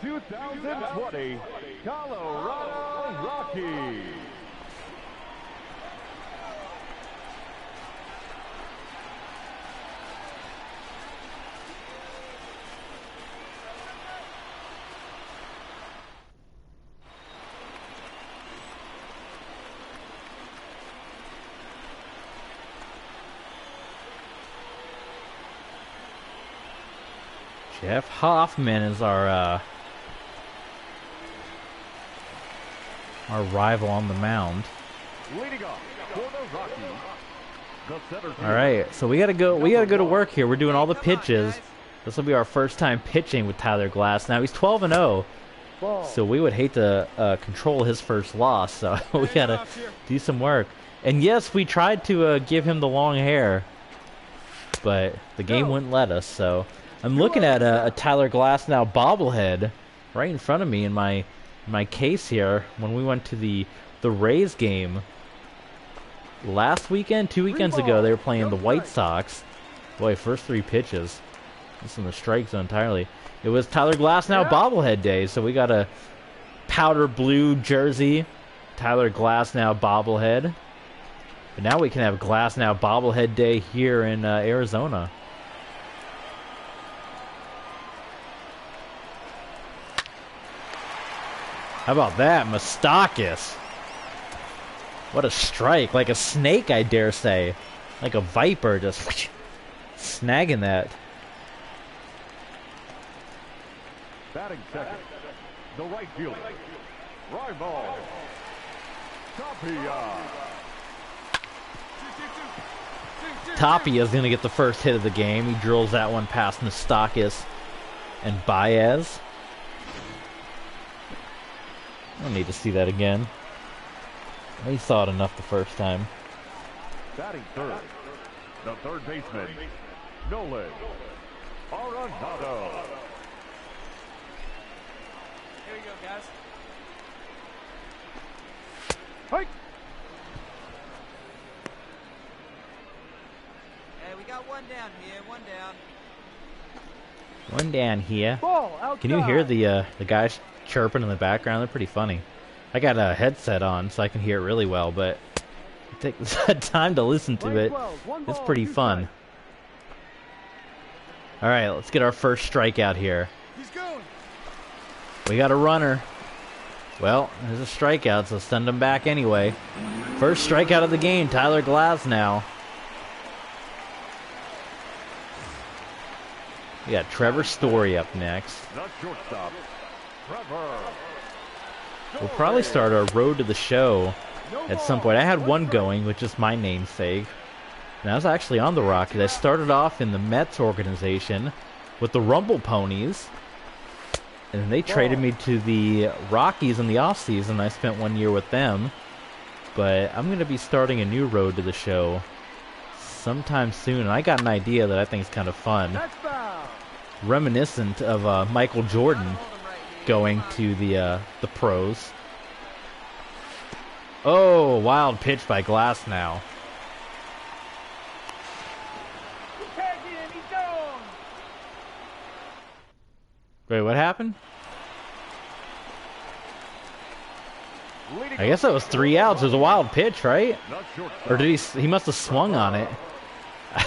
Speaker 2: 2020 Colorado Rockies.
Speaker 1: Jeff Hoffman is our rival on the mound.
Speaker 2: Leading off for the Rockies, the center fielder.
Speaker 1: All right, so we gotta go to work here. We're doing all the pitches. This will be our first time pitching with Tyler Glasnow. He's 12-0, so we would hate to control his first loss. So we gotta do some work. And yes, we tried to give him the long hair, but the game wouldn't let us. So I'm looking at a Tyler Glasnow bobblehead right in front of me in my case here. When we went to the Rays game last weekend, 2 weekends ago, they were playing the White Sox. Boy, first 3 pitches. This in the strike zone entirely. It was Tyler Glasnow bobblehead day, so we got a powder blue jersey, Tyler Glasnow bobblehead. But now we can have Glasnow bobblehead day here in Arizona. How about that, Moustakas? What a strike, like a snake, I dare say. Like a viper, just snagging that.
Speaker 2: Batting second, the right fielder, Rival Tapia.
Speaker 1: Tapia is going to get the first hit of the game. He drills that one past Moustakas and Baez. I don't need to see that again. We saw it enough the first time.
Speaker 2: Batting third, the third baseman, Nolan Arenado.
Speaker 5: Here we go, guys.
Speaker 3: Hey.
Speaker 5: Hey, we got one down here. One down.
Speaker 1: One down here.
Speaker 3: Ball outside.
Speaker 1: Can you hear the guys chirping in the background? They're pretty funny. I got a headset on so I can hear it really well, but take the time to listen to it. It's pretty fun. All right, let's get our first strikeout here.
Speaker 4: He's going.
Speaker 1: We got a runner. Well, there's a strikeout, so send him back anyway. First strikeout of the game, Tyler Glasnow. We got Trevor Story up next.
Speaker 2: The shortstop, Trevor.
Speaker 1: We'll probably start our road to the show at some point. I had one going, which is my namesake. And I was actually on the Rockies. I started off in the Mets organization with the Rumble Ponies. And then they traded me to the Rockies in the offseason. I spent 1 year with them. But I'm going to be starting a new road to the show sometime soon. And I got an idea that I think is kind of fun. Reminiscent of Michael Jordan going to the pros. Oh, wild pitch by Glasnow. Wait, what happened? I guess that was 3 outs. It was a wild pitch, right? Or did he must have swung on it.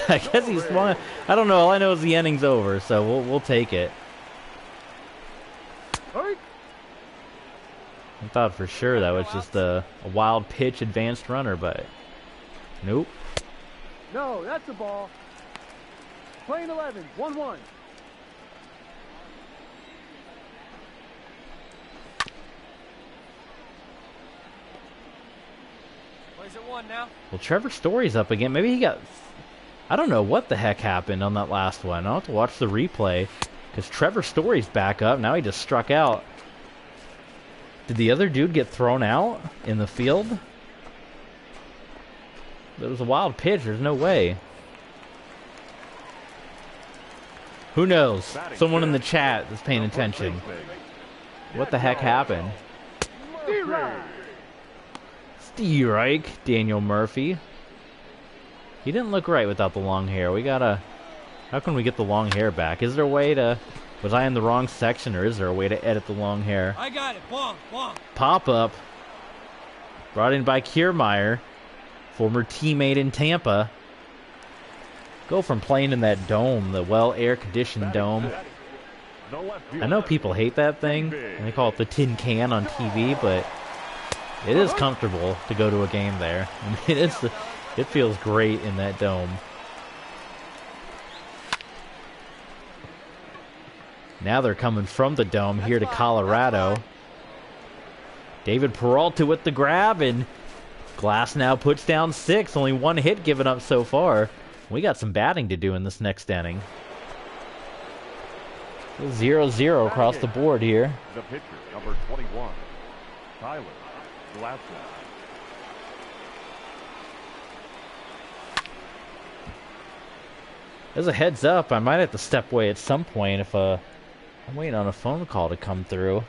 Speaker 1: I guess he swung. I don't know. All I know is the inning's over, so we'll take it. I thought for sure that was just a wild pitch advanced runner, but nope.
Speaker 3: No, that's a ball. Playing 11, 1-1.
Speaker 5: Plays at 1 now.
Speaker 1: Well, Trevor Story's up again. Maybe he got... I don't know what the heck happened on that last one. I'll have to watch the replay because Trevor Story's back up. Now he just struck out. Did the other dude get thrown out in the field? It was a wild pitch. There's no way. Who knows? Someone in the chat is paying attention. What the heck happened? Strike, Daniel Murphy. He didn't look right without the long hair. We gotta... How can we get the long hair back? Is there a way to... Was I in the wrong section, or is there a way to edit the long hair?
Speaker 5: I got it. Ball.
Speaker 1: Pop-up. Brought in by Kiermaier, former teammate in Tampa. Go from playing in that dome, the well-air-conditioned dome. I know people hate that thing, and they call it the tin can on TV, but it is comfortable to go to a game there. I mean, it feels great in that dome. Now they're coming from the dome here to Colorado. David Peralta with the grab, and Glasnow puts down 6. Only 1 hit given up so far. We got some batting to do in this next inning. 0-0 across the board here.
Speaker 2: The pitcher, number 21, Tyler Glasnow.
Speaker 1: As a heads up, I might have to step away at some point if I'm waiting on a phone call to come through.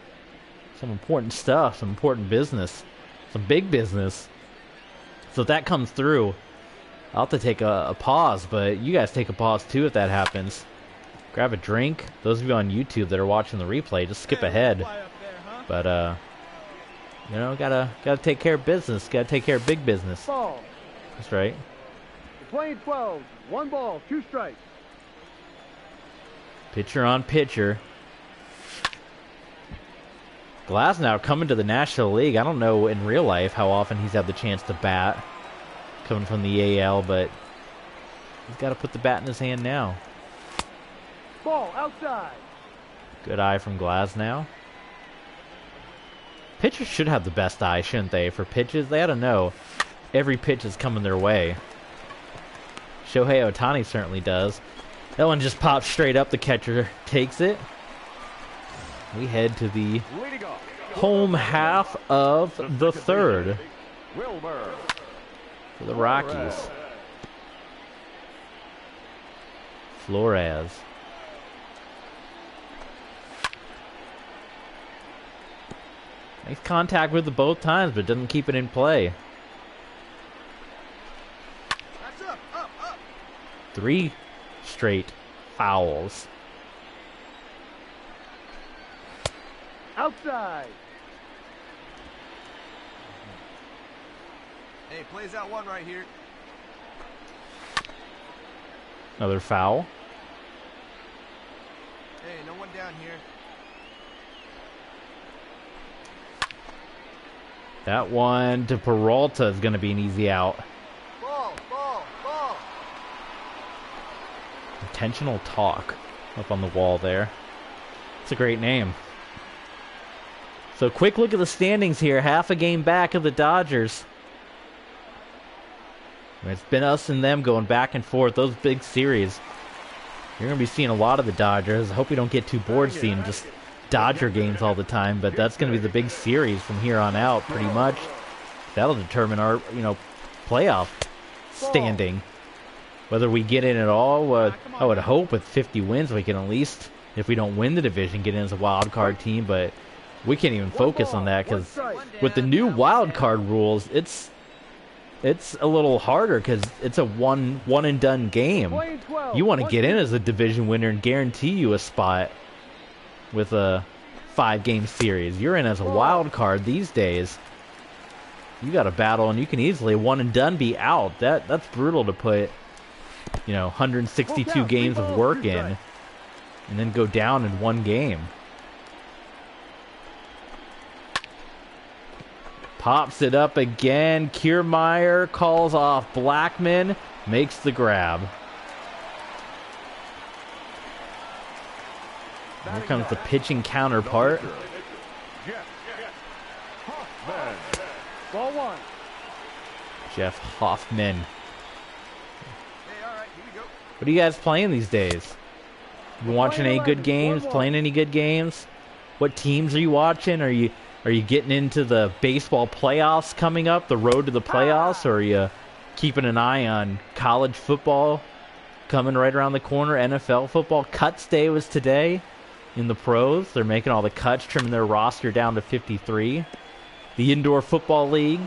Speaker 1: Some important stuff, some important business, some big business. So if that comes through, I'll have to take a pause, but you guys take a pause too if that happens. Grab a drink. Those of you on YouTube that are watching the replay, just skip ahead. But you know, gotta take care of business. Gotta take care of big business.
Speaker 3: Ball.
Speaker 1: That's right.
Speaker 3: You're playing 12. 1 ball, 2 strikes.
Speaker 1: Pitcher on pitcher. Glasnow coming to the National League. I don't know in real life how often he's had the chance to bat coming from the AL, but he's got to put the bat in his hand now.
Speaker 3: Ball outside.
Speaker 1: Good eye from Glasnow. Pitchers should have the best eye, shouldn't they? For pitches, they ought to know every pitch is coming their way. Shohei Ohtani certainly does. That one just pops straight up. The catcher takes it. We head to the home half of the third for the Rockies. Flores. Makes contact with it both times, but doesn't keep it in play.
Speaker 4: That's up.
Speaker 1: 3 straight fouls.
Speaker 3: Outside.
Speaker 4: Hey, plays out 1 right here.
Speaker 1: Another foul.
Speaker 4: Hey, no one down here.
Speaker 1: That one to Peralta is going to be an easy out.
Speaker 4: Ball.
Speaker 1: Intentional talk up on the wall there. It's a great name. So quick look at the standings here. Half a game back of the Dodgers. It's been us and them going back and forth. Those big series. You're going to be seeing a lot of the Dodgers. I hope you don't get too bored seeing just Dodger games all the time, but that's going to be the big series from here on out, pretty much. That'll determine our, playoff standing. Whether we get in at all, I would hope with 50 wins we can at least, if we don't win the division, get in as a wild card team, but we can't even focus on that because with the new wild card rules, it's a little harder because it's a one and done game. You want to get in as a division winner and guarantee you a spot with a 5-game series. You're in as a wild card these days. You got to battle, and you can easily one and done be out. That's brutal to put, 162 games of work in, and then go down in 1 game. Pops it up again. Kiermaier calls off Blackman, makes the grab. Here comes the pitching counterpart.
Speaker 3: Ball 1.
Speaker 1: Jeff Hoffman.
Speaker 4: Hey, all right, here we go.
Speaker 1: What are you guys playing these days? You watching any good games? Playing any good games? What teams are you watching? Are you getting into the baseball playoffs coming up, the road to the playoffs, or are you keeping an eye on college football coming right around the corner? NFL football cuts day was today in the pros. They're making all the cuts, trimming their roster down to 53. The Indoor Football League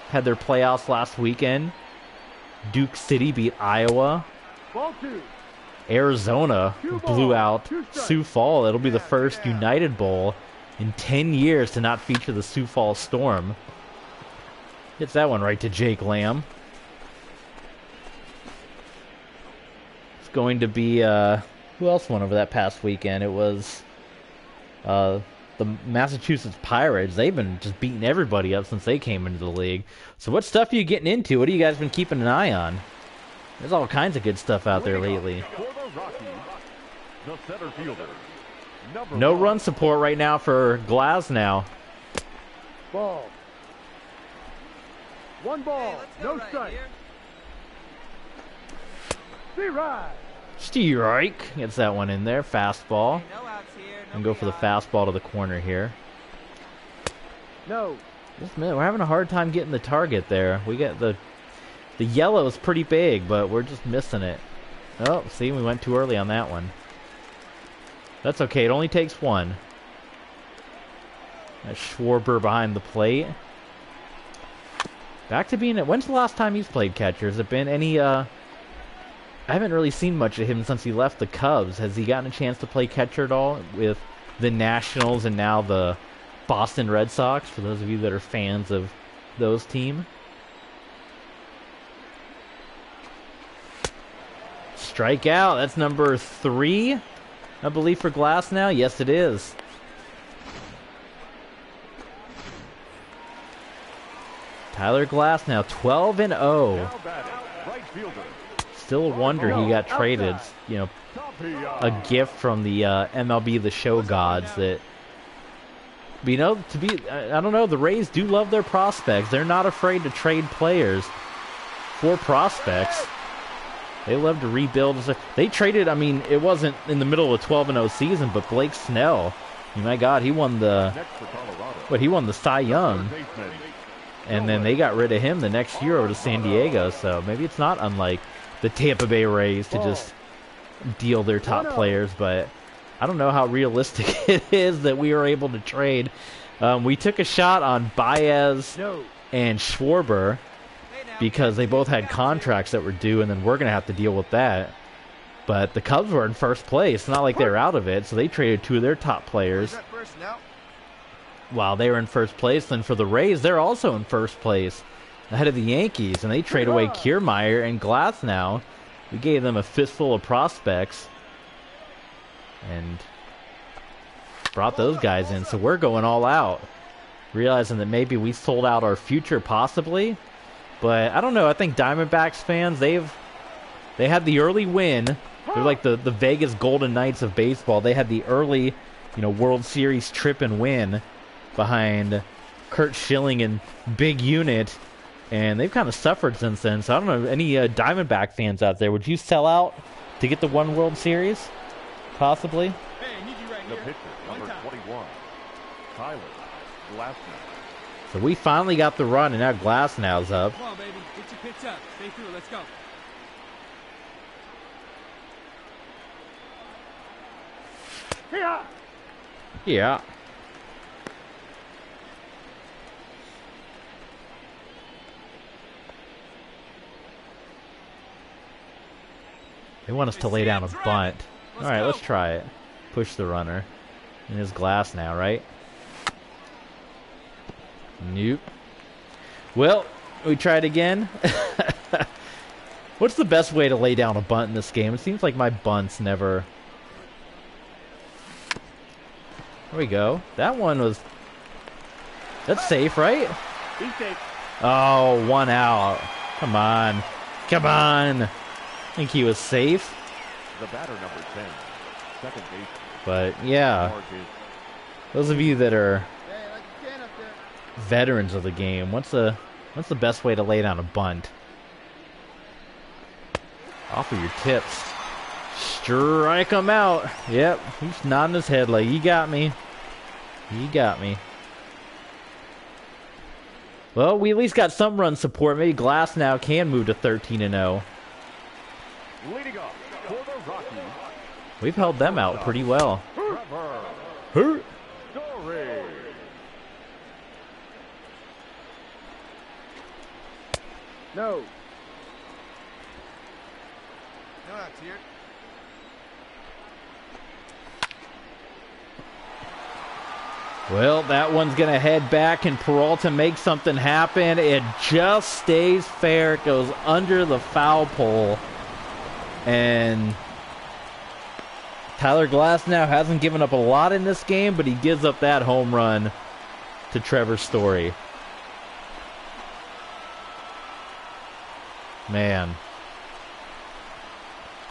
Speaker 1: had their playoffs last weekend. Duke City beat Iowa.
Speaker 3: Ball 2.
Speaker 1: Arizona blew out Sioux Falls. It'll be the first United Bowl in 10 years to not feature the Sioux Falls Storm. Gets that one right to Jake Lamb. It's going to be, who else won over that past weekend? It was the Massachusetts Pirates. They've been just beating everybody up since they came into the league. So what stuff are you getting into? What have you guys been keeping an eye on? There's all kinds of good stuff out there lately.
Speaker 2: For the Rockies, the center fielder,
Speaker 1: No run support right now for Glasnow.
Speaker 3: Ball. One
Speaker 5: Hey,
Speaker 3: ball.
Speaker 5: let's go
Speaker 3: No
Speaker 5: right
Speaker 3: strike.
Speaker 5: here.
Speaker 3: Be right.
Speaker 1: Strike gets that one in there. Fastball.
Speaker 5: Hey, no outs here.
Speaker 1: And go for the
Speaker 5: Nobody on.
Speaker 1: fastball to the corner here.
Speaker 3: No.
Speaker 1: Just a minute, we're having a hard time getting the target there. We get the yellow is pretty big, but we're just missing it. Oh, see, we went too early on that one. That's okay, it only takes one. That's Schwarber behind the plate. Back to being... When's the last time he's played catcher? Has it been any... I haven't really seen much of him since he left the Cubs. Has he gotten a chance to play catcher at all with the Nationals and now the Boston Red Sox, for those of you that are fans of those teams? Strikeout. That's number 3, I believe, for Glasnow. Yes, it is. Tyler Glasnow, 12-0.
Speaker 2: Now batting, right fielder.
Speaker 1: Still a wonder he got traded. You know, a gift from the MLB The Show gods that... But, you know, I don't know, the Rays do love their prospects. They're not afraid to trade players for prospects. They love to rebuild. They traded, I mean, it wasn't in the middle of a 12-0 season, but Blake Snell, I mean, my God, he won the... He won the Cy Young. And then they got rid of him the next year over to San Diego. So maybe it's not unlike the Tampa Bay Rays to just deal their top players. But I don't know how realistic it is that we were able to trade. We took a shot on Baez and Schwarber because they both had contracts that were due, and then we're going to have to deal with that. But the Cubs were in first place. It's not like they're out of it, so they traded 2 of their top players. While they were in first place, then for the Rays, they're also in first place, ahead of the Yankees, and they trade away Kiermaier and Glasnow. We gave them a fistful of prospects and brought those guys in, so we're going all out, realizing that maybe we sold out our future possibly. But I don't know, I think Diamondbacks fans, they had the early win. They're like the Vegas Golden Knights of baseball. They had the early, World Series trip and win behind Kurt Schilling and Big Unit, and they've kind of suffered since then. So I don't know, any Diamondback fans out there, would you sell out to get the one World Series? Possibly?
Speaker 6: Hey, I need you right
Speaker 2: The
Speaker 6: here.
Speaker 2: pitcher, number 21, Tyler Glasnow.
Speaker 1: So we finally got the run, and now Glasnow's up.
Speaker 6: Come on, baby. Get your pitch up. Stay through. Let's go.
Speaker 1: Yeah. They want us to lay down a bunt. All right, let's try it. Push the runner. And his Glasnow, right? Nope. Well, we tried again. What's the best way to lay down a bunt in this game? It seems like my bunts never... There we go. That one was... That's safe, right? Oh, 1 out. Come on. Come on. I think he was safe.
Speaker 2: The batter, number 10, second base.
Speaker 1: But, yeah. Those of you that are veterans of the game, what's the best way to lay down a bunt? Offer your tips. Strike him out. Yep, he's nodding his head like, you got me. You got me. Well, we at least got some run support. Maybe Glasnow can move to 13-0.
Speaker 2: Leading off for the Rockies,
Speaker 1: We've held them out pretty well.
Speaker 2: Trevor Story.
Speaker 3: No.
Speaker 4: No outs here.
Speaker 1: Well, that one's going to head back, and Peralta makes something happen. It just stays fair. It goes under the foul pole. And Tyler Glasnow hasn't given up a lot in this game, but he gives up that home run to Trevor Story. Man.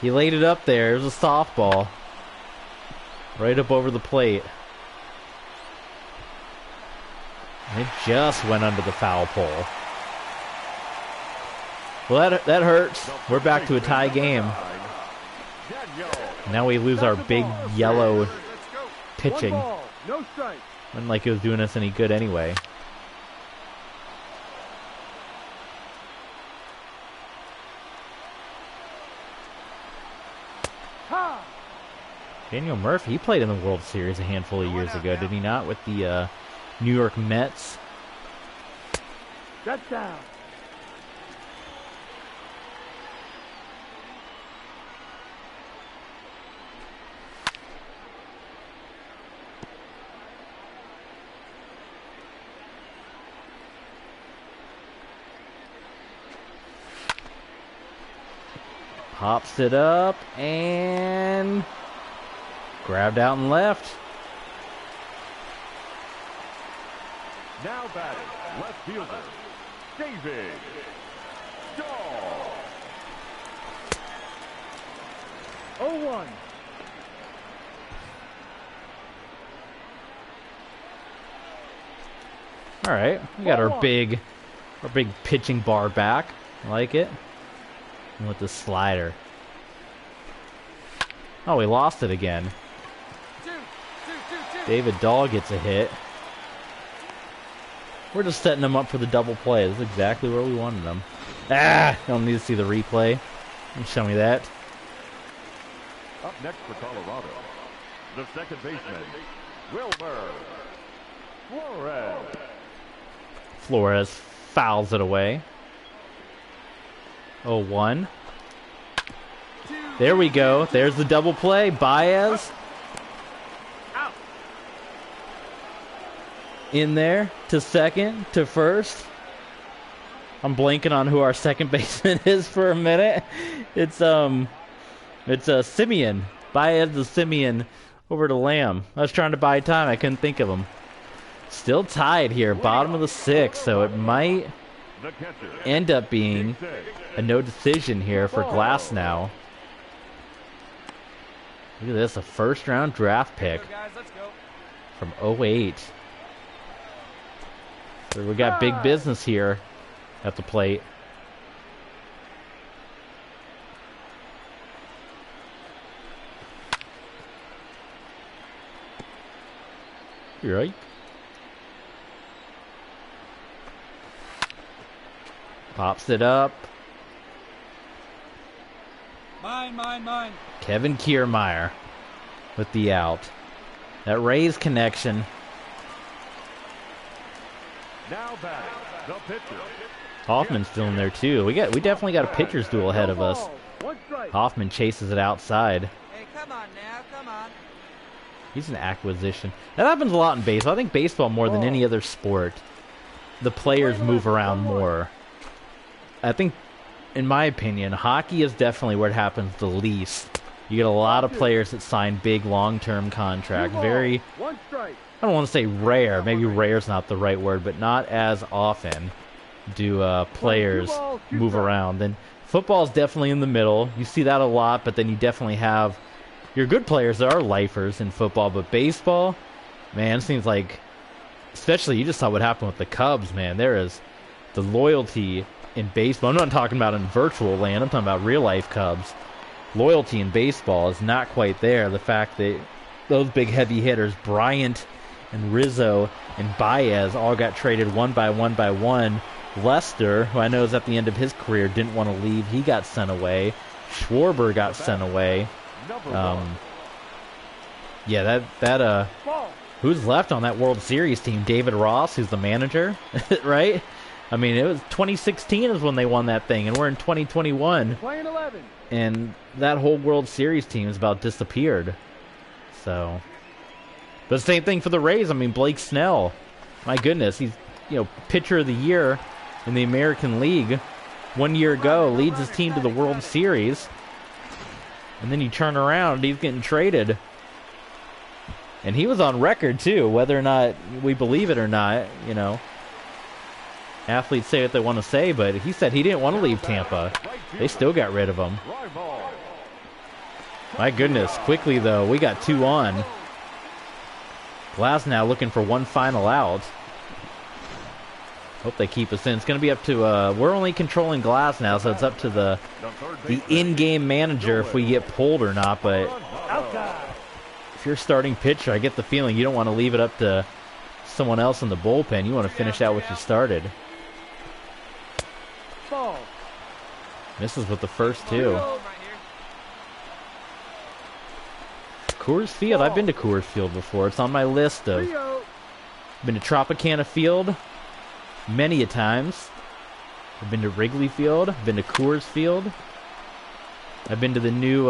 Speaker 1: He laid it up there. It was a softball. Right up over the plate. And it just went under the foul pole. Well, that hurts. We're back to a tie game. Now we lose our big yellow pitching.
Speaker 3: One ball, no strike.
Speaker 1: Wasn't like it was doing us any good anyway.
Speaker 3: Ha!
Speaker 1: Daniel Murphy, he played in the World Series a handful of years ago, did he not? With the New York Mets.
Speaker 3: That's down.
Speaker 1: Pops it up and grabbed out and left.
Speaker 2: Now batting, left fielder, David Dahl.
Speaker 3: 0-1.
Speaker 1: All right, we got our big pitching bar back. I like it. And with the slider. Oh, we lost it again. David Dahl gets a hit. We're just setting them up for the double play. This is exactly where we wanted them. Ah! Don't need to see the replay. Show me that.
Speaker 2: Up next for Colorado, the second baseman, Wilmer Flores.
Speaker 1: Flores fouls it away. 0-1. There we go. There's the double play. Baez. In there to second, to first. I'm blanking on who our second baseman is for a minute. It's Simeon. Baez the Simeon over to Lamb. I was trying to buy time. I couldn't think of him. Still tied here, bottom of the sixth, so it might end up being a no decision here for Glasnow. Look at this, a first round draft pick from 08. So we got big business here at the plate. You're right. Pops it up.
Speaker 6: Mine.
Speaker 1: Kevin Kiermaier with the out. That Rays connection.
Speaker 2: Now batting, the pitcher.
Speaker 1: Hoffman's still in there too. We definitely got a pitcher's duel ahead of us. Hoffman chases it outside.
Speaker 5: Hey, come on now, come on.
Speaker 1: He's an acquisition. That happens a lot in baseball. I think baseball more than any other sport. The players move around more. I think, in my opinion, hockey is definitely where it happens the least. You get a lot of players that sign big long-term contracts. Very, I don't want to say rare. Maybe rare is not the right word, but not as often do players move around. And football is definitely in the middle. You see that a lot, but then you definitely have your good players that are lifers in football. But baseball, man, it seems like, especially you just saw what happened with the Cubs, man. There is the loyalty in baseball. I'm not talking about in virtual land. I'm talking about real life Cubs. Loyalty in baseball is not quite there. The fact that those big heavy hitters, Bryant and Rizzo and Baez, all got traded one by one. Lester, who I know is at the end of his career, didn't want to leave. He got sent away. Schwarber got sent away. Who's left on that World Series team? David Ross, who's the manager, right? I mean, it was 2016 is when they won that thing, and we're in 2021.
Speaker 3: Playing 11.
Speaker 1: And that whole World Series team is about disappeared. So, but the same thing for the Rays. I mean, Blake Snell, my goodness, he's pitcher of the year in the American League 1 year ago, leads his team to the World Series, and then you turn around and he's getting traded. And he was on record too, whether or not we believe it or not, Athletes say what they want to say, but he said he didn't want to leave Tampa. They still got rid of him. My goodness, quickly though, we got 2 on. Glasnow looking for one final out. Hope they keep us in. It's going to be up to, we're only controlling Glasnow, so it's up to the in-game manager if we get pulled or not. But if you're starting pitcher, I get the feeling you don't want to leave it up to someone else in the bullpen. You want to finish out what you started.
Speaker 3: Ball.
Speaker 1: Misses with the first two. Coors Field. I've been to Coors Field before. It's on my list of... Been to Tropicana Field many a times. I've been to Wrigley Field. I've been to Coors Field. I've been to the new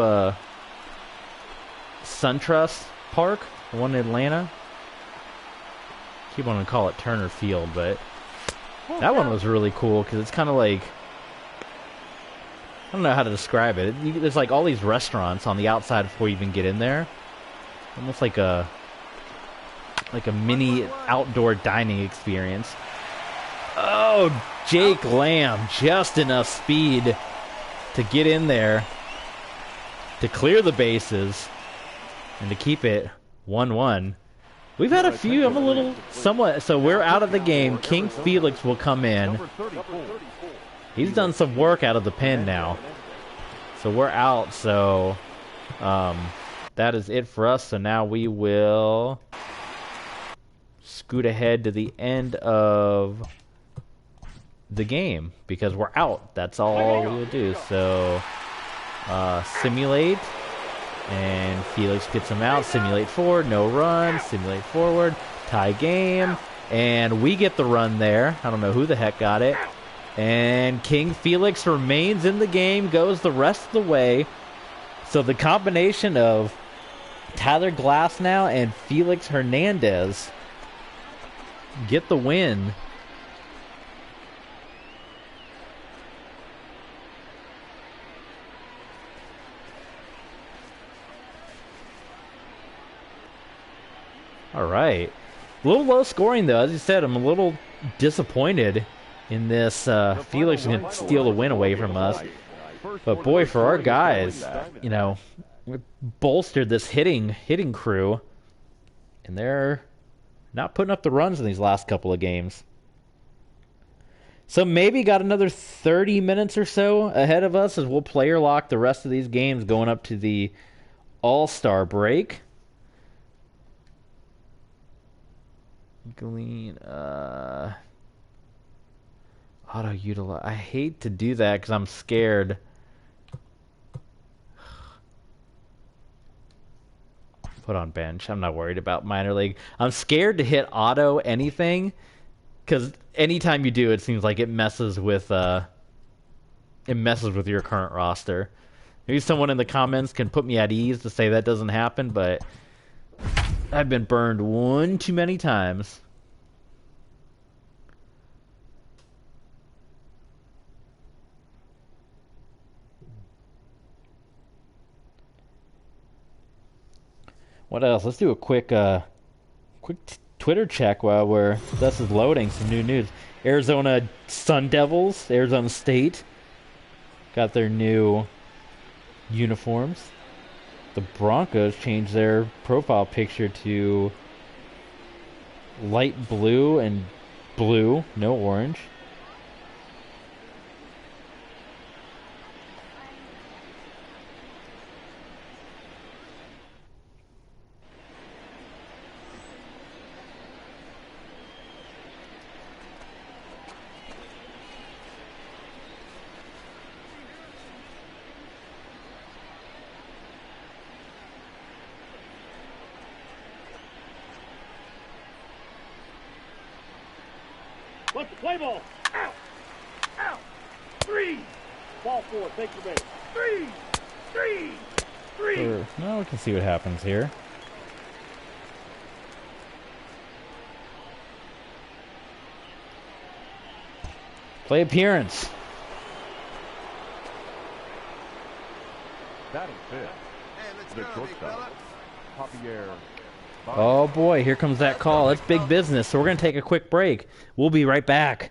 Speaker 1: SunTrust Park, the one in Atlanta. Keep wanting to call it Turner Field, but that one was really cool because it's kind of like... I don't know how to describe it. There's like all these restaurants on the outside before you even get in there. Almost like a mini outdoor dining experience. Oh, Jake Lamb, just enough speed to get in there, to clear the bases, and to keep it 1-1. We've had a few, I'm a little, somewhat, so we're out of the game. King Felix will come in. He's done some work out of the pen now. So we're out, so that is it for us. So now we will scoot ahead to the end of the game because we're out. That's all we'll do. So simulate, and Felix gets him out. Simulate forward, no run. Simulate forward, tie game, and we get the run there. I don't know who the heck got it. And King Felix remains in the game, goes the rest of the way. So the combination of Tyler Glasnow and Felix Hernandez get the win. All right. A little low scoring, though. As you said, I'm a little disappointed in this. Felix is going to steal the win away from us. But boy, for our guys, you know, we bolstered this hitting crew, and they're not putting up the runs in these last couple of games. So maybe got another 30 minutes or so ahead of us as we'll player lock the rest of these games going up to the All-Star break. Glean, auto utilize. I hate to do that because I'm scared. Put on bench. I'm not worried about minor league. I'm scared to hit auto anything because anytime you do, it seems like it messes with your current roster. Maybe someone in the comments can put me at ease to say that doesn't happen, but I've been burned one too many times. What else? Let's do a quick Twitter check while this is loading some new news. Arizona Sun Devils, Arizona State, got their new uniforms. The Broncos changed their profile picture to light blue and blue, no orange.
Speaker 3: Let's play ball. Out. Out. 3. Ball 4. Take your base. 3. 3. 3.
Speaker 1: Now we can see what happens here. Play appearance.
Speaker 2: Batting fifth.
Speaker 4: Hey, let's
Speaker 2: The
Speaker 4: go, big
Speaker 2: shortstop,
Speaker 4: fella.
Speaker 2: Javier Baez.
Speaker 1: Oh boy, here comes that call. That's big business. So we're going to take a quick break. We'll be right back.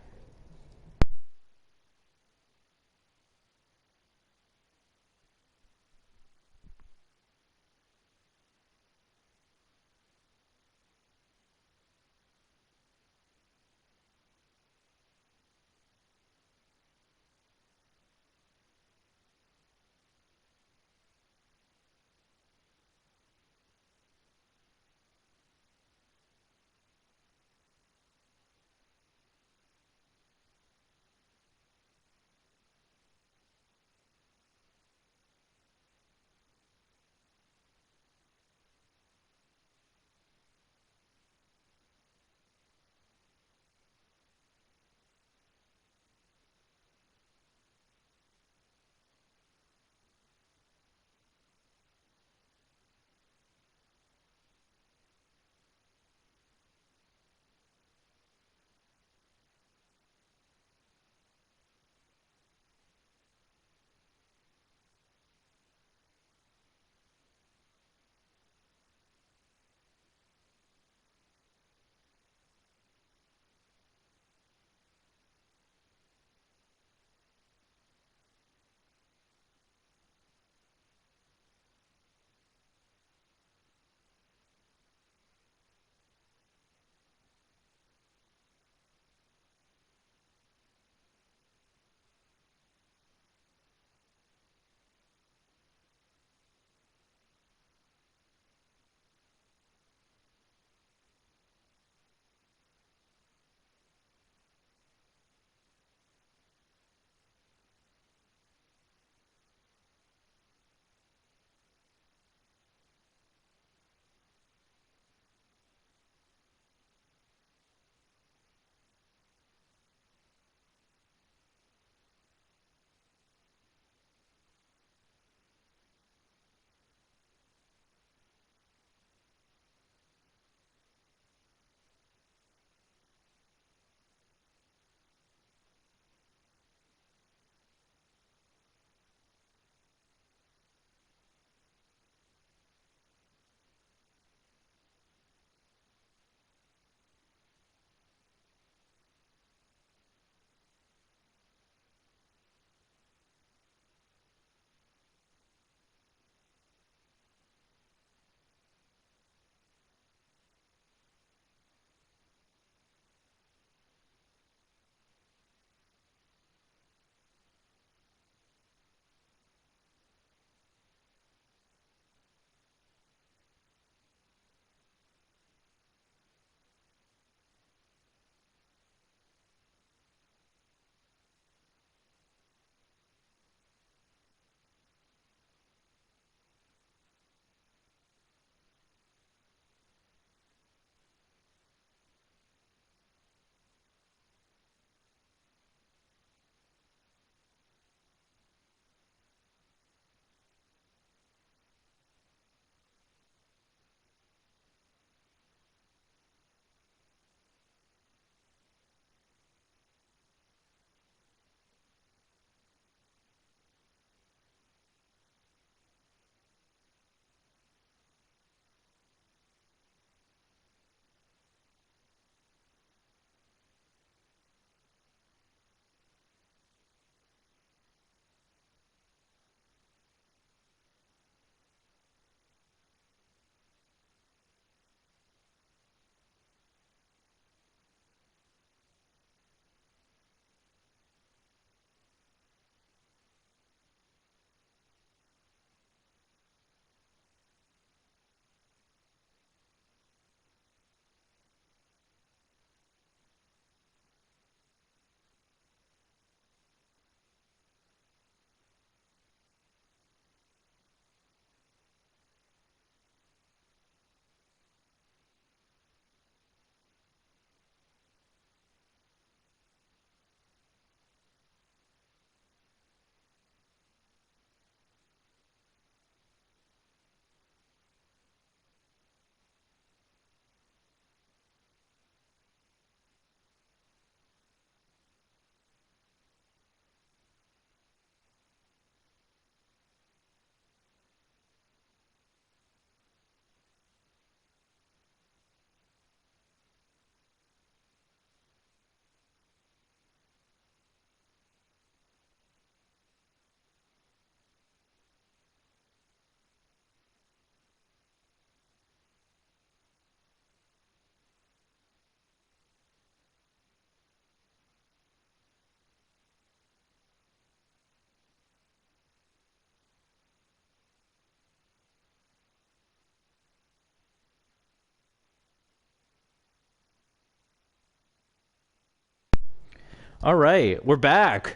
Speaker 1: All right, we're back.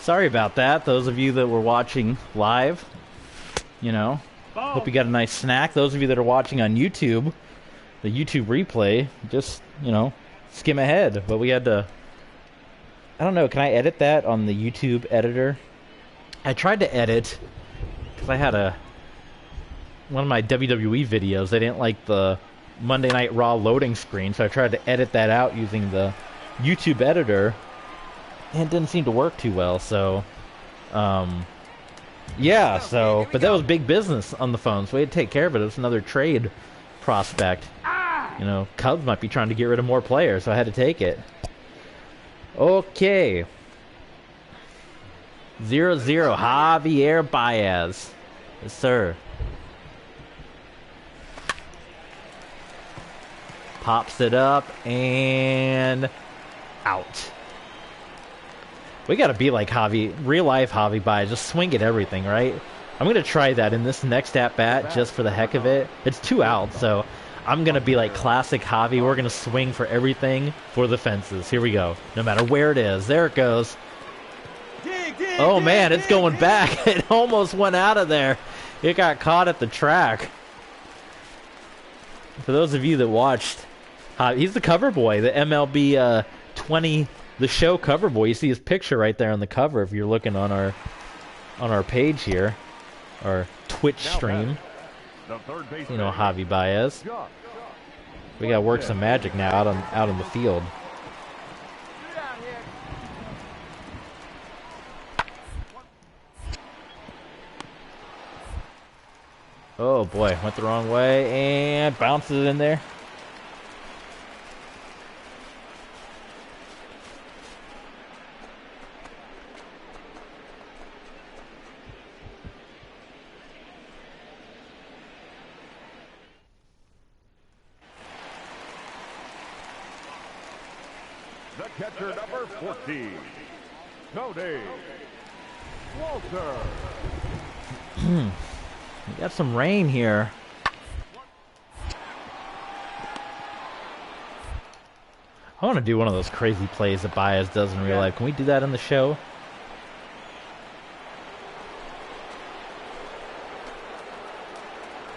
Speaker 1: Sorry about that. Those of you that were watching live, you know, hope you got a nice snack. Those of you that are watching on YouTube, the YouTube replay, just, you know, skim ahead. But we had to, I don't know, can I edit that on the YouTube editor? I tried to edit, because I had one of my WWE videos, they didn't like the Monday Night Raw loading screen, so I tried to edit that out using the YouTube editor, and it didn't seem to work too well, so, yeah, so, but that was big business on the phone, so we had to take care of it. It was another trade prospect. You know, Cubs might be trying to get rid of more players, so I had to take it. Okay. 0-0, Javier Baez. Yes, sir. Pops it up, and out. We gotta be like real life Javi Baez, just swing at everything, right? I'm gonna try that in this next at-bat, just for the heck of it. It's 2 outs, so I'm gonna be like classic Javi. We're gonna swing for everything for the fences. Here we go. No matter where it is. There it goes. Oh man, it's going back. It almost went out of there. It got caught at the track. For those of you that watched, he's the cover boy, the MLB 20, the show cover boy. You see his picture right there on the cover if you're looking on our page here, our Twitch stream. You know, Javi Baez. We gotta work some magic now out on the field. Oh boy, went the wrong way and bounces it in there.
Speaker 2: The catcher, number 14, Cody Walter.
Speaker 1: We got some rain here. I want to do one of those crazy plays that Baez does in real life. Can we do that in the show?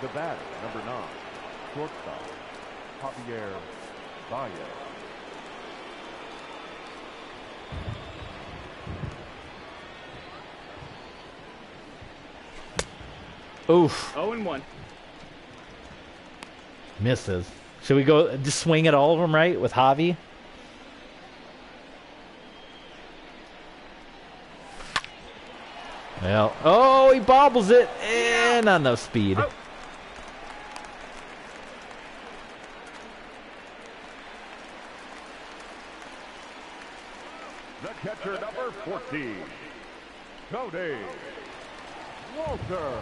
Speaker 2: The batter, number 9, shortstop, Javier Baez.
Speaker 1: Oof.
Speaker 3: 0-1.
Speaker 1: Misses. Should we go just swing at all of them, right, with Javi? Well, oh, he bobbles it, and not enough speed.
Speaker 3: Oh.
Speaker 2: The catcher, number 14, Cody Walter.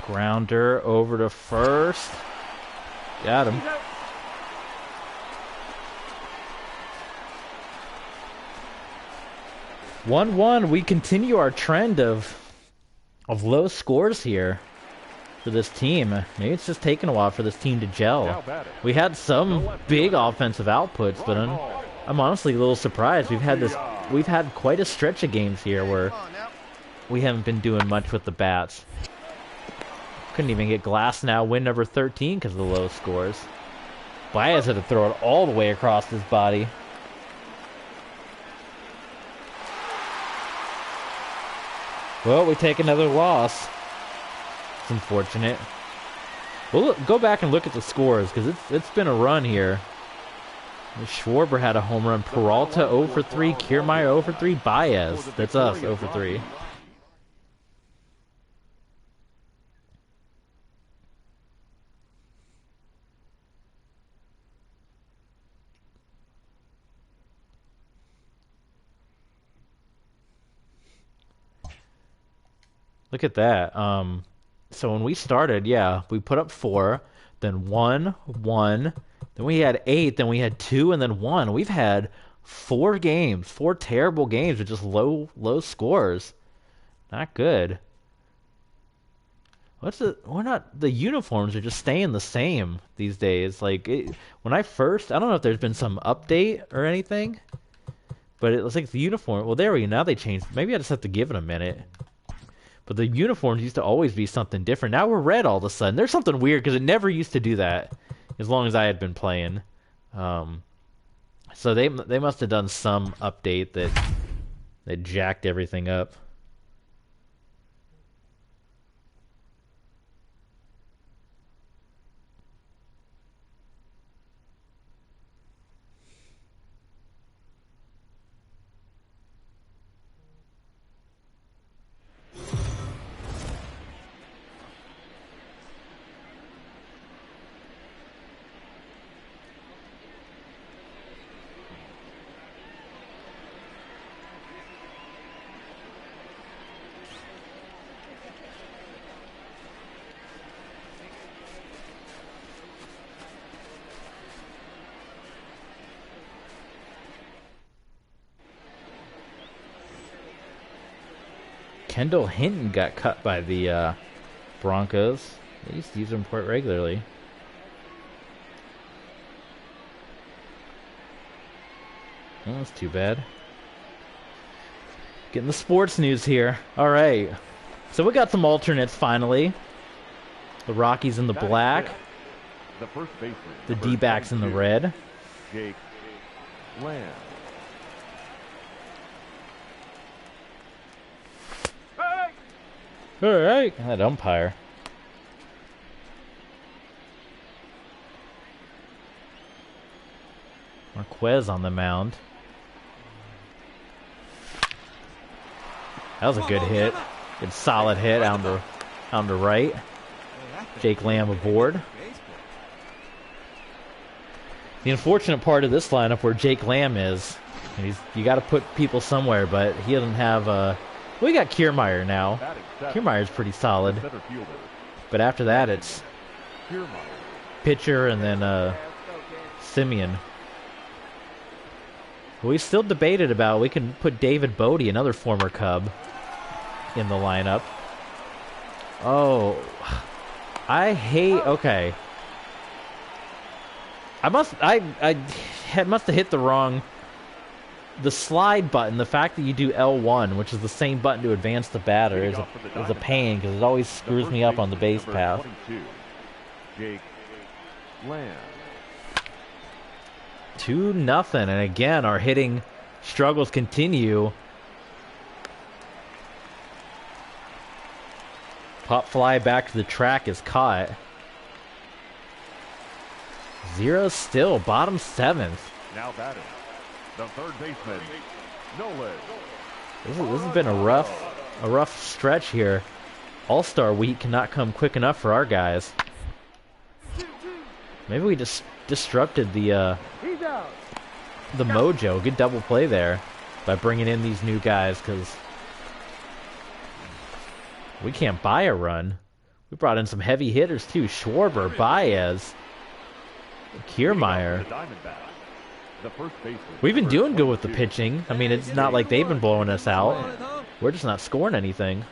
Speaker 1: Grounder over to first. Got him. 1-1. We continue our trend of low scores here for this team. Maybe it's just taking a while for this team to gel. We had some big offensive outputs, but I'm honestly a little surprised. We've had quite a stretch of games here where we haven't been doing much with the bats. Couldn't even get Glasnow win number 13 because of the low scores. Baez had to throw it all the way across his body. Well, we take another loss. It's unfortunate. We'll go back and look at the scores because it's been a run here. Schwarber had a home run. Peralta 0 for 3. Kiermaier 0 for 3. Baez. That's us 0 for 3. Look at that. So when we started, yeah, we put up 4, then 1, 1, then we had 8, then we had 2, and then 1. We've had 4 games, 4 terrible games with just low scores. Not good. What's it? We're not. The uniforms are just staying the same these days. Like when I first, I don't know if there's been some update or anything, but it looks like the uniform. Well, there we go. Now they changed. Maybe I just have to give it a minute. But the uniforms used to always be something different. Now we're red all of a sudden. There's something weird because it never used to do that as long as I had been playing. So they must have done some update that jacked everything up. Kendall Hinton got cut by the Broncos. They used to use him quite regularly. Oh, that's too bad. Getting the sports news here. All right. So we got some alternates finally. The Rockies in the black.
Speaker 2: The first baseman.
Speaker 1: The D-backs in the red.
Speaker 2: Jake Lamb.
Speaker 1: All right. That umpire. Marquez on the mound. That was a good hit. Good solid hit out to right. Jake Lamb aboard. The unfortunate part of this lineup where Jake Lamb is, and you got to put people somewhere, but he doesn't have we got Kiermaier now. Kiermaier's pretty solid. But after that, it's pitcher and then Simeon. We still debated about we can put David Bodie, another former Cub, in the lineup. Oh, I hate. Okay, I must have hit the wrong. The slide button, the fact that you do L1, which is the same button to advance the batter, is a pain because it always screws me up on the base path.
Speaker 2: Jake Lamb.
Speaker 1: 2-0, and again our hitting struggles continue. Pop fly back to the track is caught. 0 still, bottom 7th.
Speaker 2: Now batting, the third baseman, Nolan.
Speaker 1: This has been a rough stretch here. All-Star week cannot come quick enough for our guys. Maybe we just disrupted the mojo. Good double play there by bringing in these new guys because we can't buy a run. We brought in some heavy hitters too. Schwarber, Baez, Kiermaier. We've been doing good with the pitching. I mean, it's not like they've been blowing us out. We're just not scoring anything.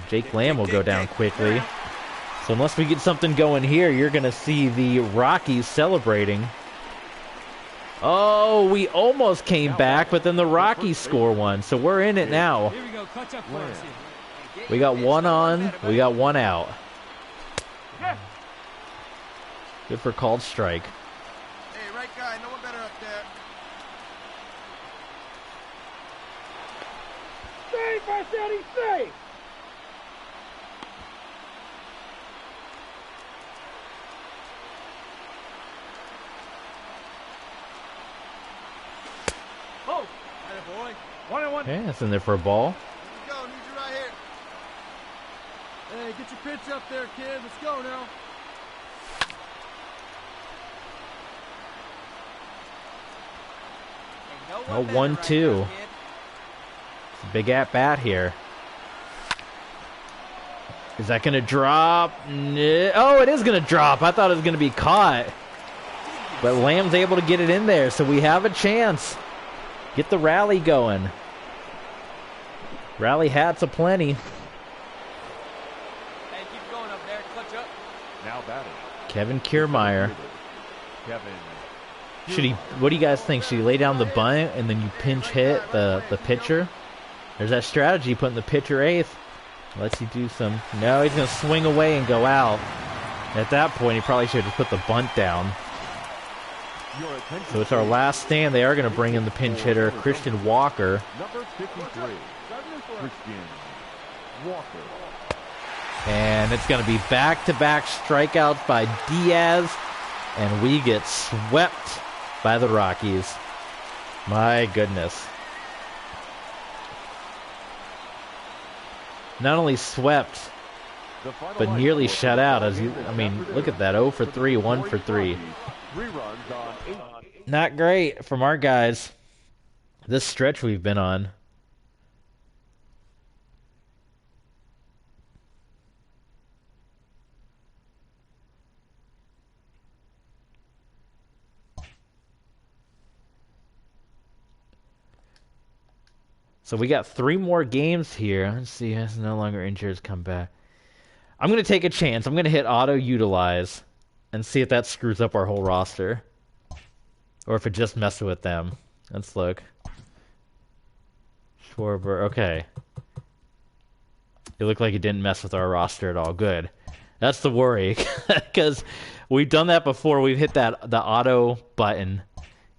Speaker 1: Jake Lamb will go down quickly. So unless we get something going here, you're going to see the Rockies celebrating. Oh, we almost came back, but then the Rockies score one. So we're in it now. We got one on, we got one out. Good for called strike.
Speaker 4: Hey, right guy, no one better up there.
Speaker 3: Safe, I said he's safe. Oh, boy. 1-1.
Speaker 1: Okay, that's in there for a ball.
Speaker 4: Let's go, need you right here.
Speaker 6: Hey, get your pitch up there, kid. Let's go now.
Speaker 1: Oh, 1-2. It's a big at-bat here. Is that going to drop? Oh, it is going to drop. I thought it was going to be caught. But Lamb's able to get it in there, so we have a chance. Get the rally going. Rally hats aplenty.
Speaker 5: Hey, keep going up there. Clutch up.
Speaker 2: Now batting.
Speaker 1: Kevin Kiermaier.
Speaker 2: Kevin.
Speaker 1: Should he? What do you guys think? Should he lay down the bunt and then you pinch hit the pitcher? There's that strategy, putting the pitcher eighth. Lets you do some. No, he's gonna swing away and go out. At that point, he probably should have put the bunt down. So it's our last stand. They are going to bring in the pinch hitter, Christian Walker.
Speaker 2: Number 53, Christian Walker.
Speaker 1: And it's going to be back-to-back strikeouts by Diaz. And we get swept by the Rockies. My goodness. Not only swept, but nearly shut out. I mean, look at that. 0 for 3, 1 for 3. Not great from our guys. This stretch we've been on. So we got 3 more games here. Let's see. Has no longer injured. Come back. I'm going to take a chance. I'm going to hit auto utilize and see if that screws up our whole roster. Or if it just messes with them. Let's look. Schwarber. Okay. It looked like it didn't mess with our roster at all. Good. That's the worry. Because we've done that before. We've hit the auto button.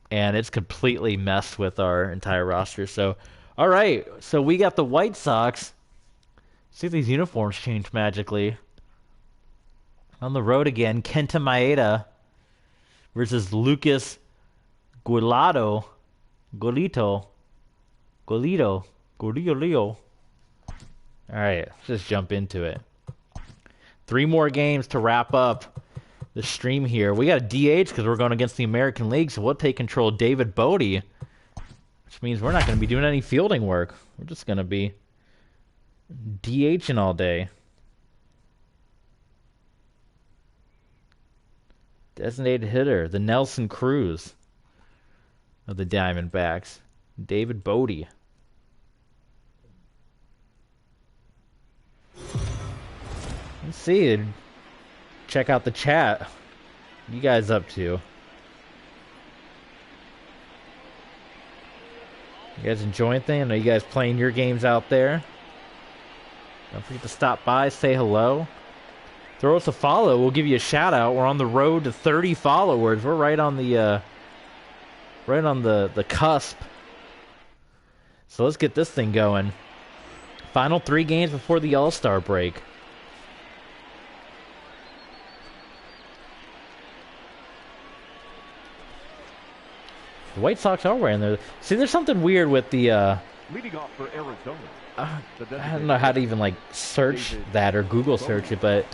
Speaker 1: And it's completely messed with our entire roster. So, alright. So we got the White Sox. See if these uniforms change magically. On the road again, Kenta Maeda versus Lucas Golito. Alright, let's just jump into it. 3 more games to wrap up the stream here. We got a DH because we're going against the American League, so we'll take control of David Bodie. Which means we're not going to be doing any fielding work. We're just going to be DHing all day. Designated hitter, the Nelson Cruz of the Diamondbacks, David Bodie. Let's see. Check out the chat. What you guys up to? You guys enjoying anything? I know you guys playing your games out there. Don't forget to stop by, say hello. Throw us a follow. We'll give you a shout out. We're on the road to 30 followers. We're right on the cusp. So let's get this thing going. Final 3 games before the All-Star break. The White Sox are wearing their... See, there's something weird with the...
Speaker 2: Leading off for Arizona.
Speaker 1: I don't know how to even search that or Google search it, but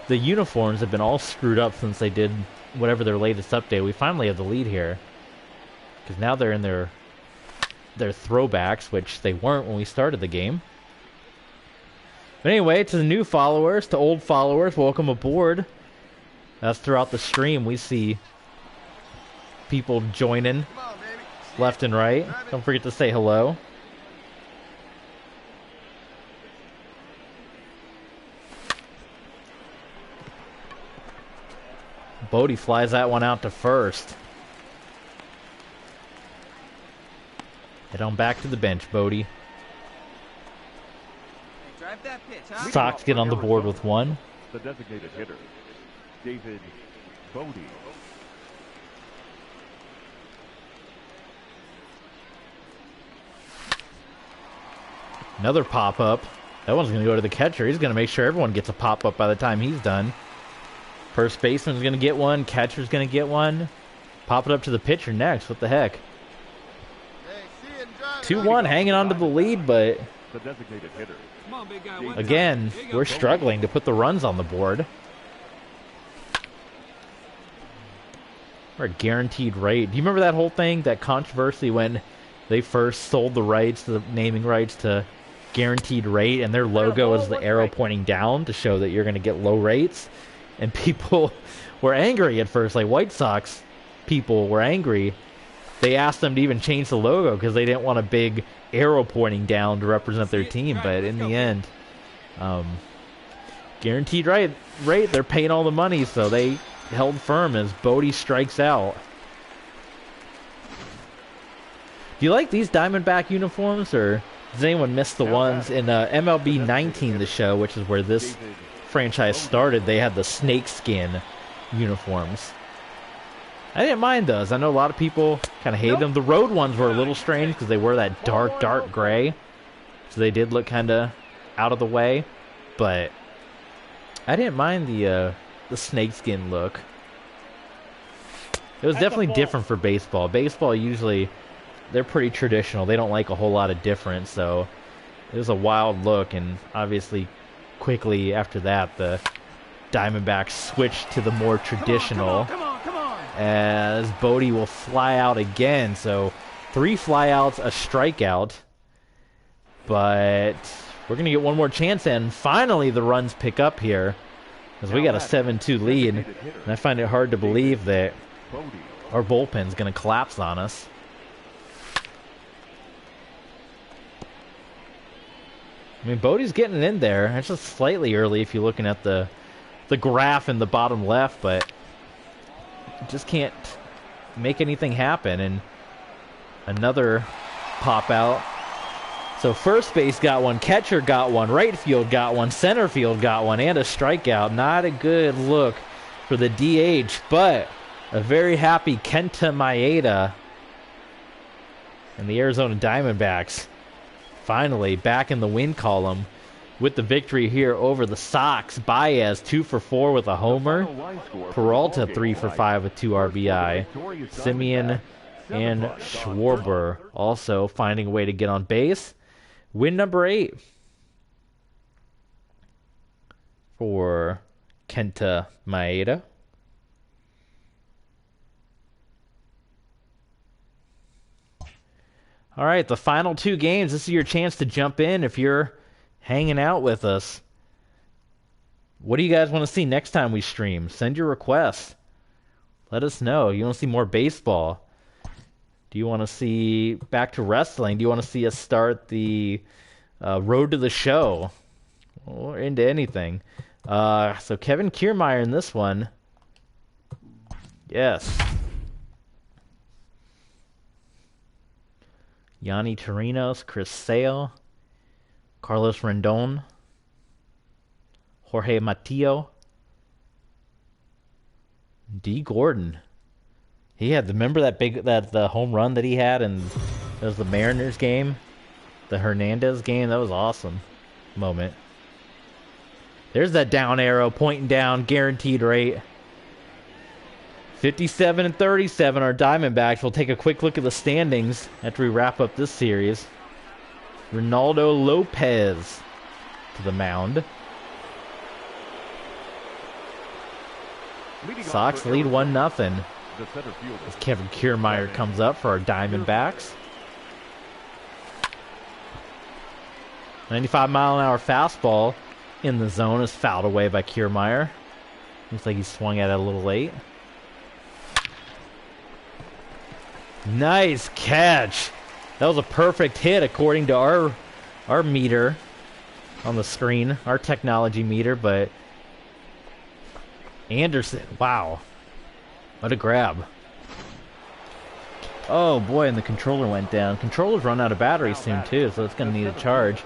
Speaker 1: the uniforms have been all screwed up since they did whatever their latest update. We finally have the lead here because now they're in their throwbacks, which they weren't when we started the game. But anyway, to the new followers, to old followers, welcome aboard. That's throughout the stream. We see people joining left and right. Don't forget to say hello. Bodie flies that one out to first. Head on back to the bench, Bodie.
Speaker 5: Drive that pitch, huh?
Speaker 1: Sox get on the board with 1.
Speaker 2: The designated hitter, David Bodie.
Speaker 1: Another pop-up. That one's going to go to the catcher. He's going to make sure everyone gets a pop-up by the time he's done. First baseman's going to get one. Catcher's going to get one. Pop it up to the pitcher next. What the heck? 2-1 hanging on to the lead, but
Speaker 2: The designated hitter.
Speaker 6: Come on, big guy. One
Speaker 1: again,
Speaker 6: time. Here you go.
Speaker 1: we're struggling to put the runs on the board. We're a guaranteed rate. Do you remember that whole thing, that controversy when they first sold the rights, the naming rights to guaranteed rate, and their logo is the arrow pointing down to show that you're going to get low rates? And people were angry at first, like White Sox people were angry they asked them to even change the logo because they didn't want a big arrow pointing down to represent their team. But in the end, guaranteed rate, they're paying all the money, so they held firm as Bodie strikes out. Do you like these Diamondback uniforms, or does anyone miss the ones in MLB 19, the show, which is where this franchise started? They had the snakeskin uniforms. I didn't mind those. I know a lot of people kind of hate them. The road ones were a little strange because they were that dark gray, so they did look kind of out of the way. But I didn't mind the snakeskin look. It was definitely different for baseball. Baseball usually, they're pretty traditional. They don't like a whole lot of difference, so it was a wild look. And obviously, quickly after that, the Diamondbacks switched to the more traditional.
Speaker 6: Come on.
Speaker 1: As Bodie will fly out again. So 3 flyouts, a strikeout. But we're going to get one more chance, and finally the runs pick up here as we got a 7-2 lead. And I find it hard to believe that our bullpen's going to collapse on us. I mean, Bodie's getting in there. It's just slightly early if you're looking at the graph in the bottom left, but just can't make anything happen. And another pop out. So first base got one, catcher got one, right field got one, center field got one, and a strikeout. Not a good look for the DH, but a very happy Kenta Maeda and the Arizona Diamondbacks finally back in the win column with the victory here over the Sox. Baez 2 for 4 with a homer. Peralta 3 for 5 with 2 RBI. Simeon and Schwarber also finding a way to get on base. Win number 8 for Kenta Maeda. All right, the final 2 games. This is your chance to jump in if you're hanging out with us. What do you guys want to see next time we stream? Send your requests. Let us know. You want to see more baseball? Do you want to see back to wrestling? Do you want to see us start the road to the show? Or into anything. So Kevin Kiermaier in this one. Yes. Yanni Torinos, Chris Sale, Carlos Rendon, Jorge Matillo, D. Gordon. He had, remember the home run that he had, and it was the Mariners game, the Hernandez game. That was awesome moment. There's that down arrow pointing down, guaranteed rate. 57 and 37 are Diamondbacks. We'll take a quick look at the standings after we wrap up this series. Ronaldo Lopez to the mound. Sox lead 1-0. As Kevin Kiermaier comes up for our Diamondbacks. 95-mile-an-hour fastball in the zone is fouled away by Kiermaier. Looks like he swung at it a little late. Nice catch. That was a perfect hit according to our meter on the screen, our technology meter, but Anderson, wow. What a grab. Oh boy, and the controller went down. Controllers run out of battery soon too, so it's going to need a charge.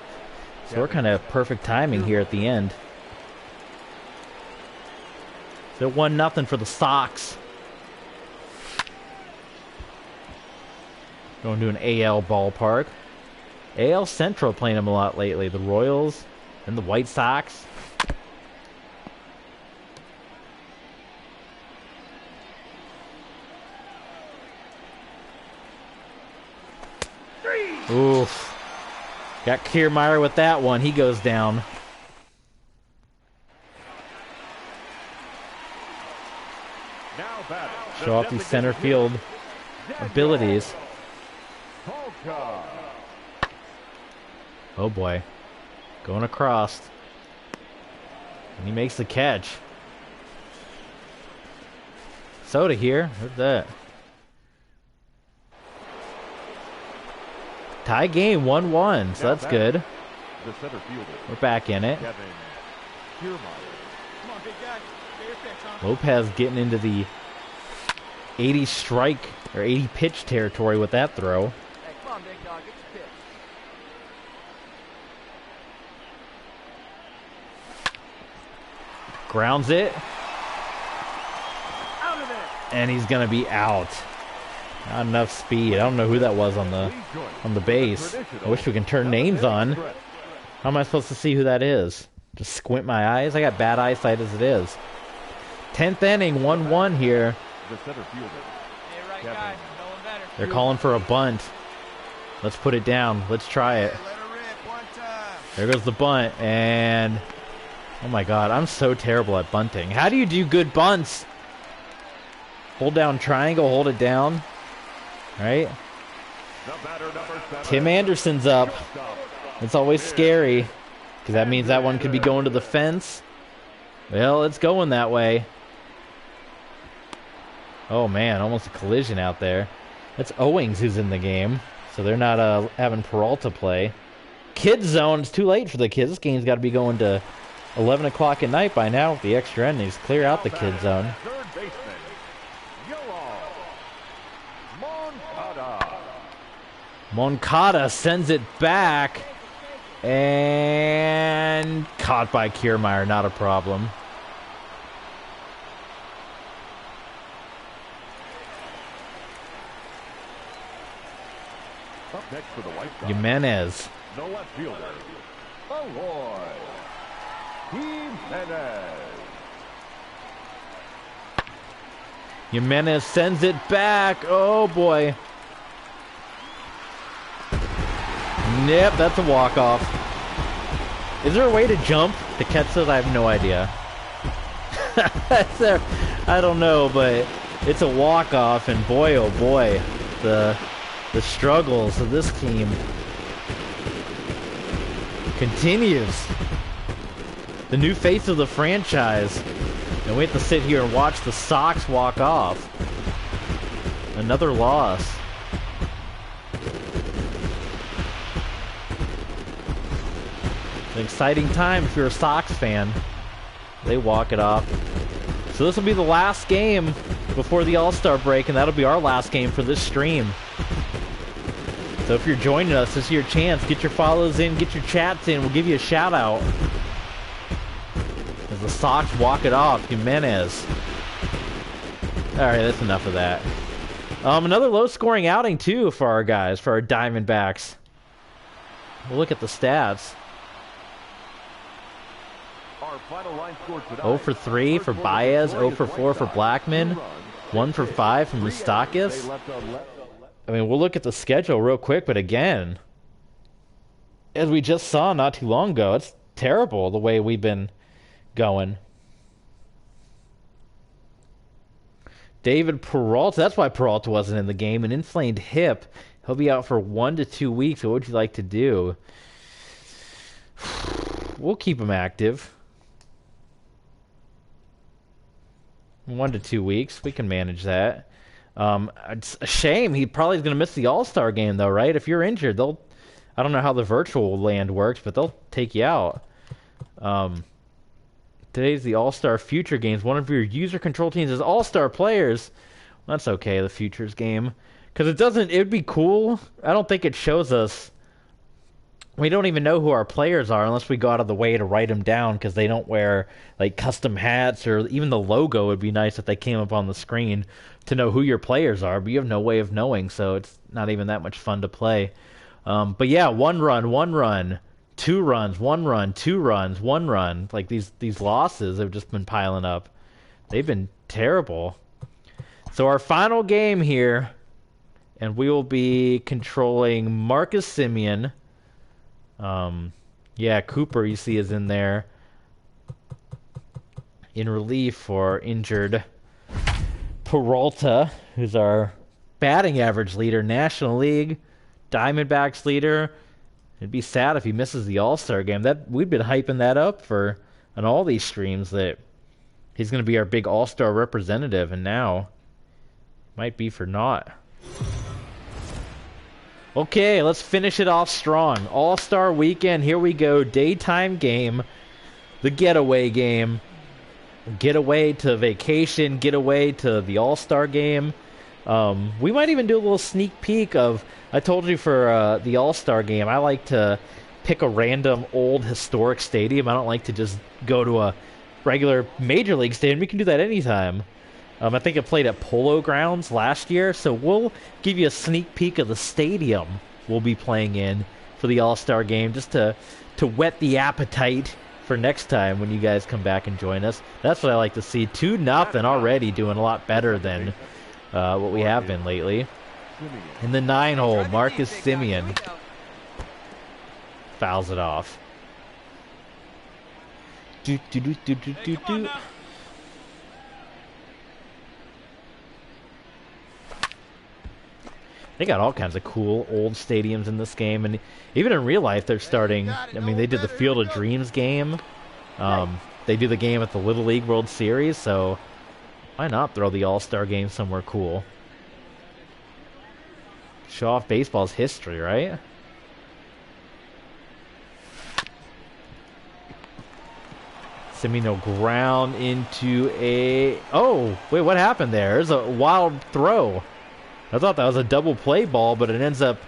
Speaker 1: So we're kind of perfect timing here at the end. So 1-0 for the Sox. Going to an AL ballpark. AL Central playing them a lot lately. The Royals and the White Sox. Oof. Got Kiermaier with that one. He goes down. Show off these center field abilities. Oh boy. Going across. And he makes the catch. Soda here. What's that? Tie game 1-1, so that's good.
Speaker 2: The center fielder,
Speaker 1: We're back in it.
Speaker 2: Kiermaier.
Speaker 5: Come on, big guy. Get your pitch, huh?
Speaker 1: Lopez getting into the 80 strike or 80 pitch territory with that throw.
Speaker 5: Hey, come on, big dog. Get your pitch.
Speaker 1: Grounds it.
Speaker 3: Out of there.
Speaker 1: And he's gonna be out. Not enough speed. I don't know who that was on the base. I wish we can turn names on. How am I supposed to see who that is? Just squint my eyes? I got bad eyesight as it is. 10th inning, 1-1 here.
Speaker 2: The center fielder,
Speaker 5: Hey, right guy. No one better.
Speaker 1: They're calling for a bunt. Let's put it down. Let's try it.
Speaker 4: Let her rip one time.
Speaker 1: There goes the bunt, and oh my god, I'm so terrible at bunting. How do you do good bunts? Hold down triangle, hold it down. Right?
Speaker 2: the batter, number 7.
Speaker 1: Tim Anderson's up. It's always scary, because that means that one could be going to the fence. Well, it's going that way. Oh man, almost a collision out there. That's Owings who's in the game, so they're not having Peralta play. Kids zone, it's too late for the kids. This game's got to be going to 11 o'clock at night by now with the extra innings. Clear out the kids zone.
Speaker 2: Third baseman, Yoel Moncada.
Speaker 1: Moncada sends it back, and caught by Kiermaier, not a problem.
Speaker 2: Up next for the White Sox,
Speaker 1: Jimenez.
Speaker 2: the left fielder, Aloy Jimenez.
Speaker 1: Jimenez sends it back. Oh boy. Yep, that's a walk-off. Is there a way to jump to catch this? I have no idea. I don't know, but it's a walk-off, and boy, oh boy, the struggles of this team continues. The new face of the franchise. And we have to sit here and watch the Sox walk off. Another loss. An exciting time if you're a Sox fan. They walk it off. So this will be the last game before the All-Star break, and that'll be our last game for this stream. So if you're joining us, this is your chance. Get your follows in, get your chats in. We'll give you a shout out. As the Sox walk it off, Jimenez. Alright, that's enough of that. Another low-scoring outing, too, for our guys, for our Diamondbacks. We'll look at the stats.
Speaker 2: Our final line score tonight,
Speaker 1: 0 for 3 for Baez, 0 for 4 for Blackman, 1 for 5 from Moustakis. I mean, we'll look at the schedule real quick, but again, as we just saw not too long ago, it's terrible the way we've been going. David Peralta, that's why Peralta wasn't in the game, an inflamed hip. He'll be out for 1 to 2 weeks. What would you like to do? We'll keep him active. 1 to 2 weeks. We can manage that. It's a shame. He probably is going to miss the All-Star game, though, right? If you're injured, I don't know how the virtual land works, but they'll take you out. Today's the All-Star Future Games. One of your user control teams is All-Star players. Well, that's okay, the Futures game. Because it would be cool. I don't think it shows us. We don't even know who our players are unless we go out of the way to write them down, because they don't wear like custom hats, or even the logo would be nice if they came up on the screen to know who your players are, but you have no way of knowing, so it's not even that much fun to play. But yeah, 1 run, 2 runs, 1 run, 2 runs, 1 run. Like these losses have just been piling up. They've been terrible. So our final game here, and we will be controlling Marcus Semien. Yeah, Cooper, you see, is in there in relief for injured Peralta, who's our batting average leader, National League, Diamondbacks leader. It'd be sad if he misses the All-Star game. We've been hyping that up on all these streams, that he's going to be our big All-Star representative, and now might be for naught. Okay, let's finish it off strong. All-Star Weekend, here we go. Daytime game, the getaway game. Get away to vacation, get away to the All-Star game. We might even do a little sneak peek of, I told you for the All-Star game, I like to pick a random old historic stadium. I don't like to just go to a regular Major League stadium. We can do that anytime. I think it played at Polo Grounds last year, so we'll give you a sneak peek of the stadium we'll be playing in for the All-Star game, just to whet the appetite for next time when you guys come back and join us. That's what I like to see. 2-0 already, doing a lot better than what we have been lately. In the 9-hole, Marcus Semien fouls it off. They got all kinds of cool old stadiums in this game, and even in real life they're starting. I mean, they did the Field of Dreams game. They do the game at the Little League World Series, so why not throw the All-Star game somewhere cool? Show off baseball's history, right? Semino ground into a... Oh, wait, what happened there? There's a wild throw. I thought that was a double play ball, but it ends up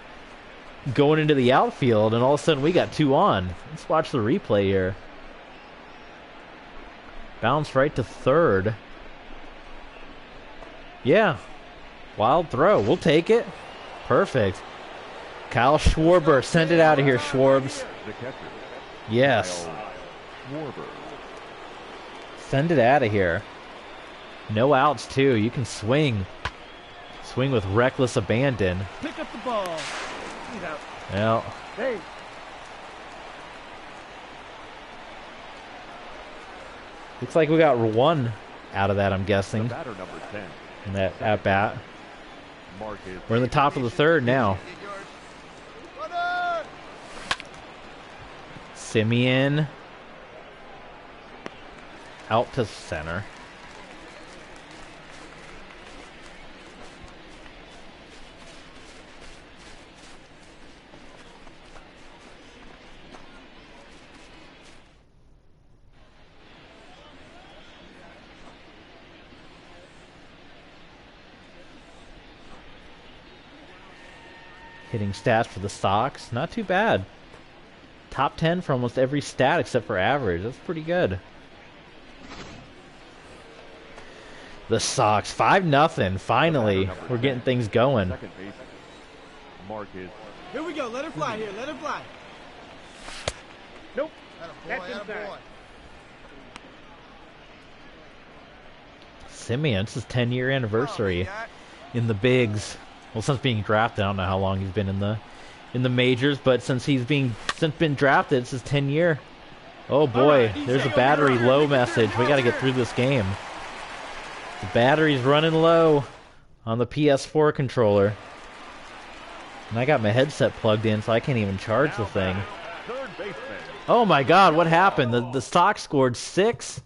Speaker 1: going into the outfield, and all of a sudden we got 2 on. Let's watch the replay here. Bounce right to third. Yeah. Wild throw. We'll take it. Perfect. Kyle Schwarber. Send it out of here, Schwarbs. Yes. Send it out of here. No outs, too. You can swing. Swing with reckless abandon.
Speaker 3: Pick up the ball. He's out.
Speaker 1: Yeah.
Speaker 3: Hey.
Speaker 1: Looks like we got 1 out of that, I'm guessing.
Speaker 2: Batter number 10.
Speaker 1: In that at bat. We're in the top of the 3rd now. Semien out to center. Hitting stats for the Sox, not too bad. Top 10 for almost every stat except for average. That's pretty good. The Sox, 5-0. Finally, we're getting things going.
Speaker 6: Here we go. Let it fly here. Let it fly.
Speaker 3: Nope. That's inside.
Speaker 1: Semien, it's his 10-year anniversary in the bigs. Well, since being drafted, I don't know how long he's been in the majors, but since been drafted, it's his 10-year. Oh boy, there's a battery low message. We got to get through this game. The battery's running low on the PS4 controller, and I got my headset plugged in, so I can't even charge the thing. Oh my God, what happened? The Sox scored 6.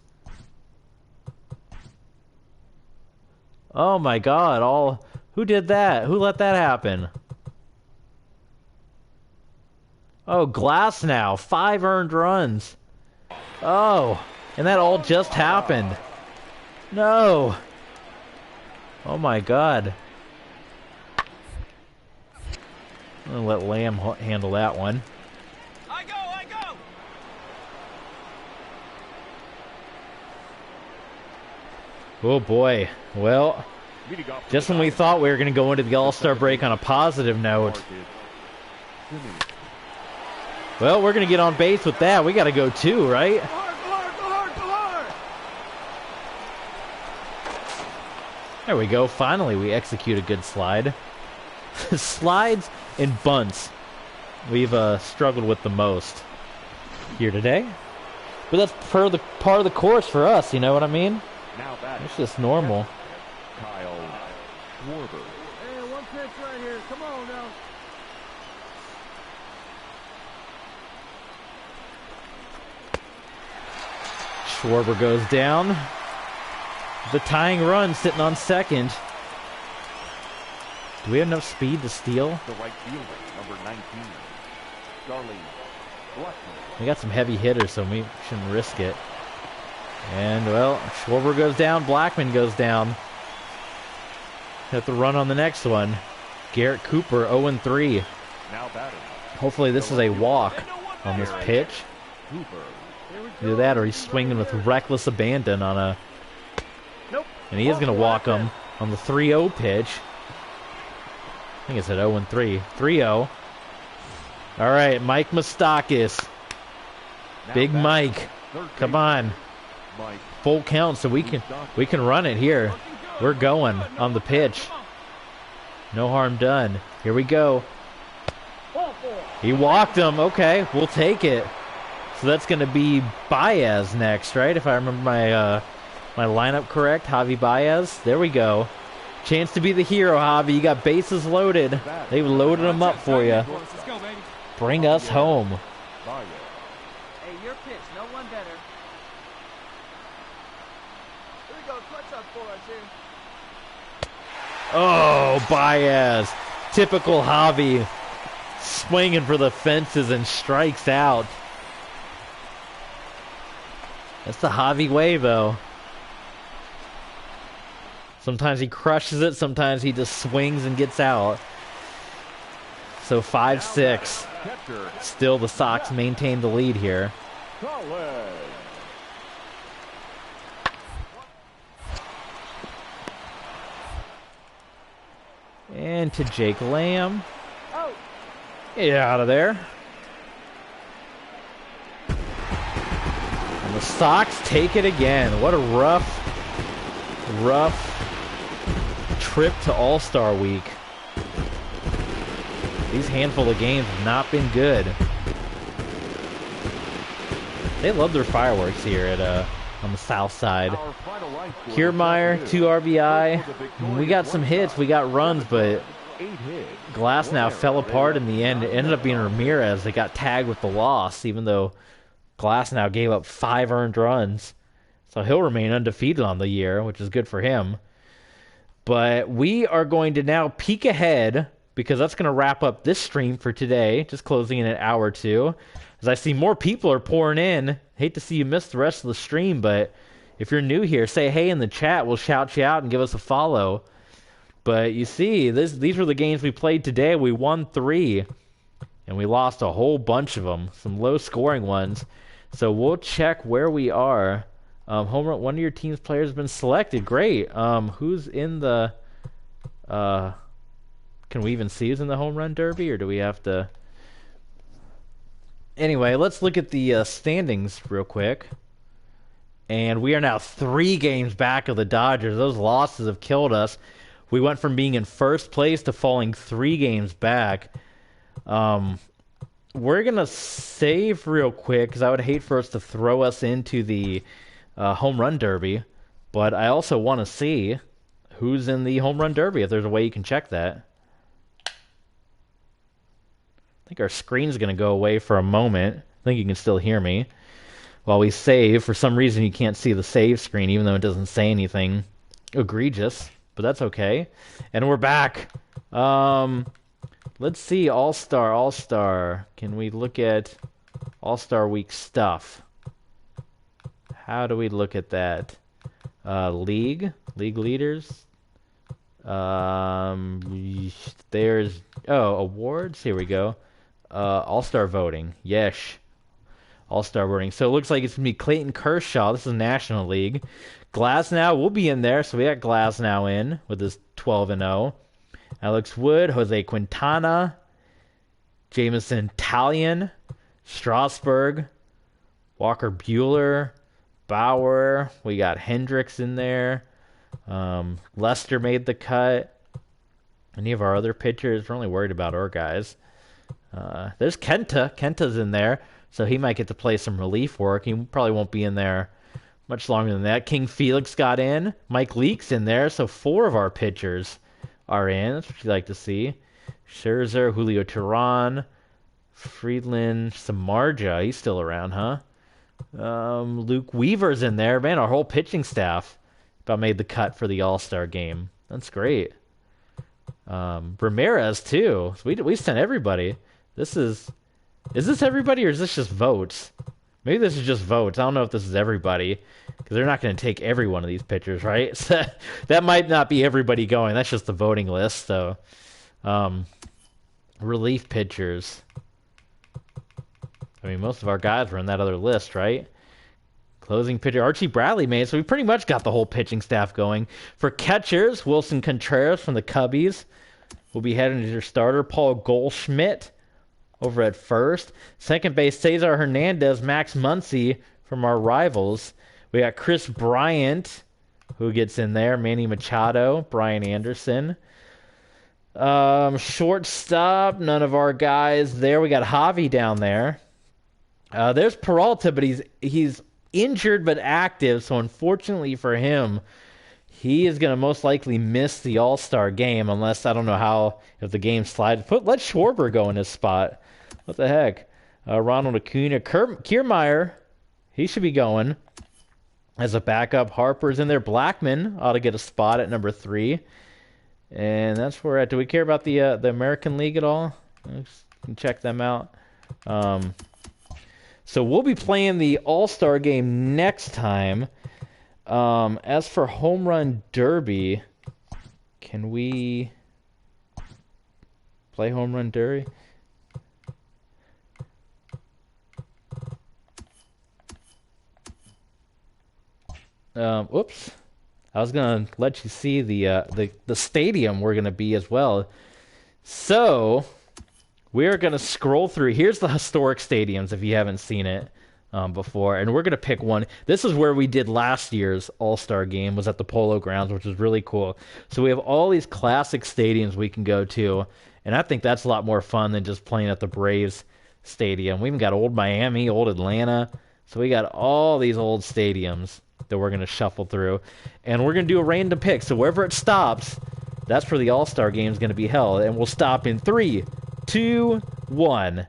Speaker 1: Oh my God, who did that? Who let that happen? Oh, Glasnow, 5 earned runs. Oh, and that all just happened. No. Oh my God. I'm gonna let Lamb handle that one.
Speaker 6: I go.
Speaker 1: Oh boy. Well, just when we thought we were going to go into the All-Star break on a positive note. Well, we're going to get on base with that. We got to go too, right?
Speaker 6: Go hard.
Speaker 1: There we go. Finally, we execute a good slide. Slides and bunts we've struggled with the most here today. But that's part of the course for us, you know what I mean? It's just normal.
Speaker 2: Kyle Schwarber.
Speaker 3: Hey, 1 pitch right here. Come on now.
Speaker 1: Schwarber goes down. The tying run sitting on second. Do we have enough speed to steal?
Speaker 2: The right fielder, number 19, Charlie Glasnow.
Speaker 1: We got some heavy hitters, so we shouldn't risk it. And, well, Schwarber goes down, Blackman goes down. Have to run on the next one. Garrett Cooper, 0-3.
Speaker 2: Now batting.
Speaker 1: Hopefully this is a walk on this pitch.
Speaker 2: Cooper.
Speaker 1: Either that or he's swinging with reckless abandon on a...
Speaker 3: Nope.
Speaker 1: And he is going to walk him on the 3-0 pitch. I think it's at 0-3. 3-0. All right, Mike Moustakas.
Speaker 2: Now
Speaker 1: Big
Speaker 2: batting.
Speaker 1: Mike.
Speaker 2: Third
Speaker 1: Come
Speaker 2: baseman,
Speaker 1: on.
Speaker 2: Mike.
Speaker 1: Full count so we can run it here. We're going on the pitch. No harm done. Here we go.
Speaker 3: Ball 4.
Speaker 1: He walked him. Okay, we'll take it. So that's going to be Baez next, right? If I remember my lineup correct. Javi Baez. There we go. Chance to be the hero, Javi. You got bases loaded. They've loaded them up for you.
Speaker 6: Let's go, baby.
Speaker 1: Bring us home.
Speaker 2: Baez.
Speaker 7: Hey, your pitch. No one better.
Speaker 4: Here we go, clutch up for us here.
Speaker 1: Oh, Baez. Typical Javi. Swinging for the fences and strikes out. That's the Javi way, though. Sometimes he crushes it, sometimes he just swings and gets out. So 5-6.
Speaker 2: Catcher.
Speaker 1: Still the Sox maintain the lead here.
Speaker 2: College.
Speaker 1: And to Jake Lamb.
Speaker 3: Out.
Speaker 1: Get out of there. And the Sox take it again. What a rough trip to All-Star Week. These handful of games have not been good. They love their fireworks here at on the south side.
Speaker 2: Our final line score
Speaker 1: Kiermaier,
Speaker 2: this
Speaker 1: 2 RBI.
Speaker 2: afternoon. For the victorious
Speaker 1: We got some hits, we got runs, but
Speaker 2: 8 hits.
Speaker 1: Glasnow fell apart in the end. It ended up being Ramirez that got tagged with the loss, even though Glasnow gave up 5 earned runs. So he'll remain undefeated on the year, which is good for him. But we are going to now peek ahead, because that's going to wrap up this stream for today, just closing in an hour or two. As I see more people are pouring in. Hate to see you miss the rest of the stream, but if you're new here, say hey in the chat. We'll shout you out and give us a follow. But you see, these were the games we played today. We won 3, and we lost a whole bunch of them, some low-scoring ones. So we'll check where we are. Home run, one of your team's players has been selected. Great. Who's in the... Can we even see who's in the home run derby, or do we have to... Anyway, let's look at the standings real quick. And we are now 3 games back of the Dodgers. Those losses have killed us. We went from being in first place to falling 3 games back. We're going to save real quick, because I would hate for us to throw us into the home run derby. But I also want to see who's in the home run derby, if there's a way you can check that. I think our screen's going to go away for a moment. I think you can still hear me. While we save, for some reason you can't see the save screen, even though it doesn't say anything egregious. But that's okay. And we're back. Let's see, All-Star. Can we look at All-Star Week stuff? How do we look at that? League leaders. There's awards. Here we go. All-Star voting. Yes. All-Star voting. So it looks like it's going to be Clayton Kershaw. This is National League. Glasnow will be in there. So we got Glasnow in with his 12-0. Alex Wood, Jose Quintana, Jameson Taillon, Strasburg, Walker Buehler, Bauer. We got Hendricks in there. Lester made the cut. Any of our other pitchers? We're only worried about our guys. There's Kenta. Kenta's in there, so he might get to play some relief work. He probably won't be in there much longer than that. King Felix got in. Mike Leake's in there, so 4 of our pitchers are in. That's what you like to see. Scherzer, Julio Teheran, Friedland, Samardzija. He's still around, huh? Luke Weaver's in there. Man, our whole pitching staff about made the cut for the All-Star game. That's great. Ramirez too. So we sent everybody. Is this everybody or is this just votes? Maybe this is just votes. I don't know if this is everybody because they're not going to take every one of these pitchers, right? So that might not be everybody going. That's just the voting list. So, relief pitchers. I mean, most of our guys were in that other list, right? Closing pitcher, Archie Bradley made, so we pretty much got the whole pitching staff going. For catchers, Wilson Contreras from the Cubbies will be heading to their starter. Paul Goldschmidt over at first. Second base, Cesar Hernandez, Max Muncy from our rivals. We got Chris Bryant, who gets in there. Manny Machado, Brian Anderson. Shortstop, none of our guys there. We got Javi down there. There's Peralta, but he's injured but active, so unfortunately for him, he is going to most likely miss the All-Star game unless, I don't know how, if the game slides. Let Schwarber go in his spot. What the heck? Ronald Acuna. Kiermaier, he should be going as a backup. Harper's in there. Blackman ought to get a spot at number 3. And that's where we're at. Do we care about the American League at all? You can check them out. So we'll be playing the All-Star game next time. As for Home Run Derby, can we play Home Run Derby? Whoops. I was going to let you see the stadium we're going to be as well. So we're going to scroll through. Here's the historic stadiums if you haven't seen it before. And we're going to pick one. This is where we did last year's All-Star game, was at the Polo Grounds, which was really cool. So we have all these classic stadiums we can go to. And I think that's a lot more fun than just playing at the Braves Stadium. We even got old Miami, old Atlanta. So we got all these old stadiums that we're going to shuffle through. And we're going to do a random pick. So wherever it stops, that's where the All-Star game is going to be held. And we'll stop in 3, 2, 1.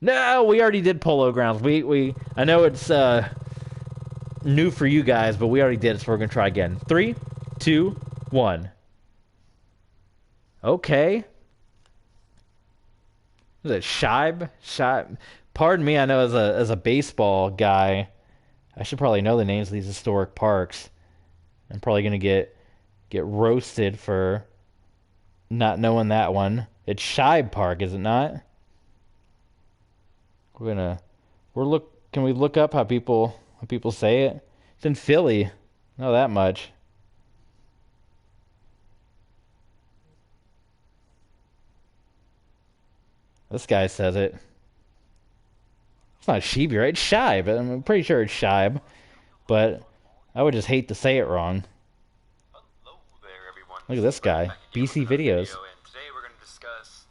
Speaker 1: No, we already did Polo Grounds. I know it's new for you guys, but we already did it, so we're going to try again. 3, 2, 1. Okay. Is it Scheib? Pardon me, I know as a baseball guy, I should probably know the names of these historic parks. I'm probably going to get roasted for not knowing that one. It's Scheib Park, is it not? Can we look up how people say it? It's in Philly. Not that much. This guy says it. It's not Sheeby, right? It's Scheib. I'm pretty sure it's Scheib. But I would just hate to say it wrong.
Speaker 8: Hello there, everyone.
Speaker 1: Look at this guy. BC Videos.
Speaker 8: And today we're going to discuss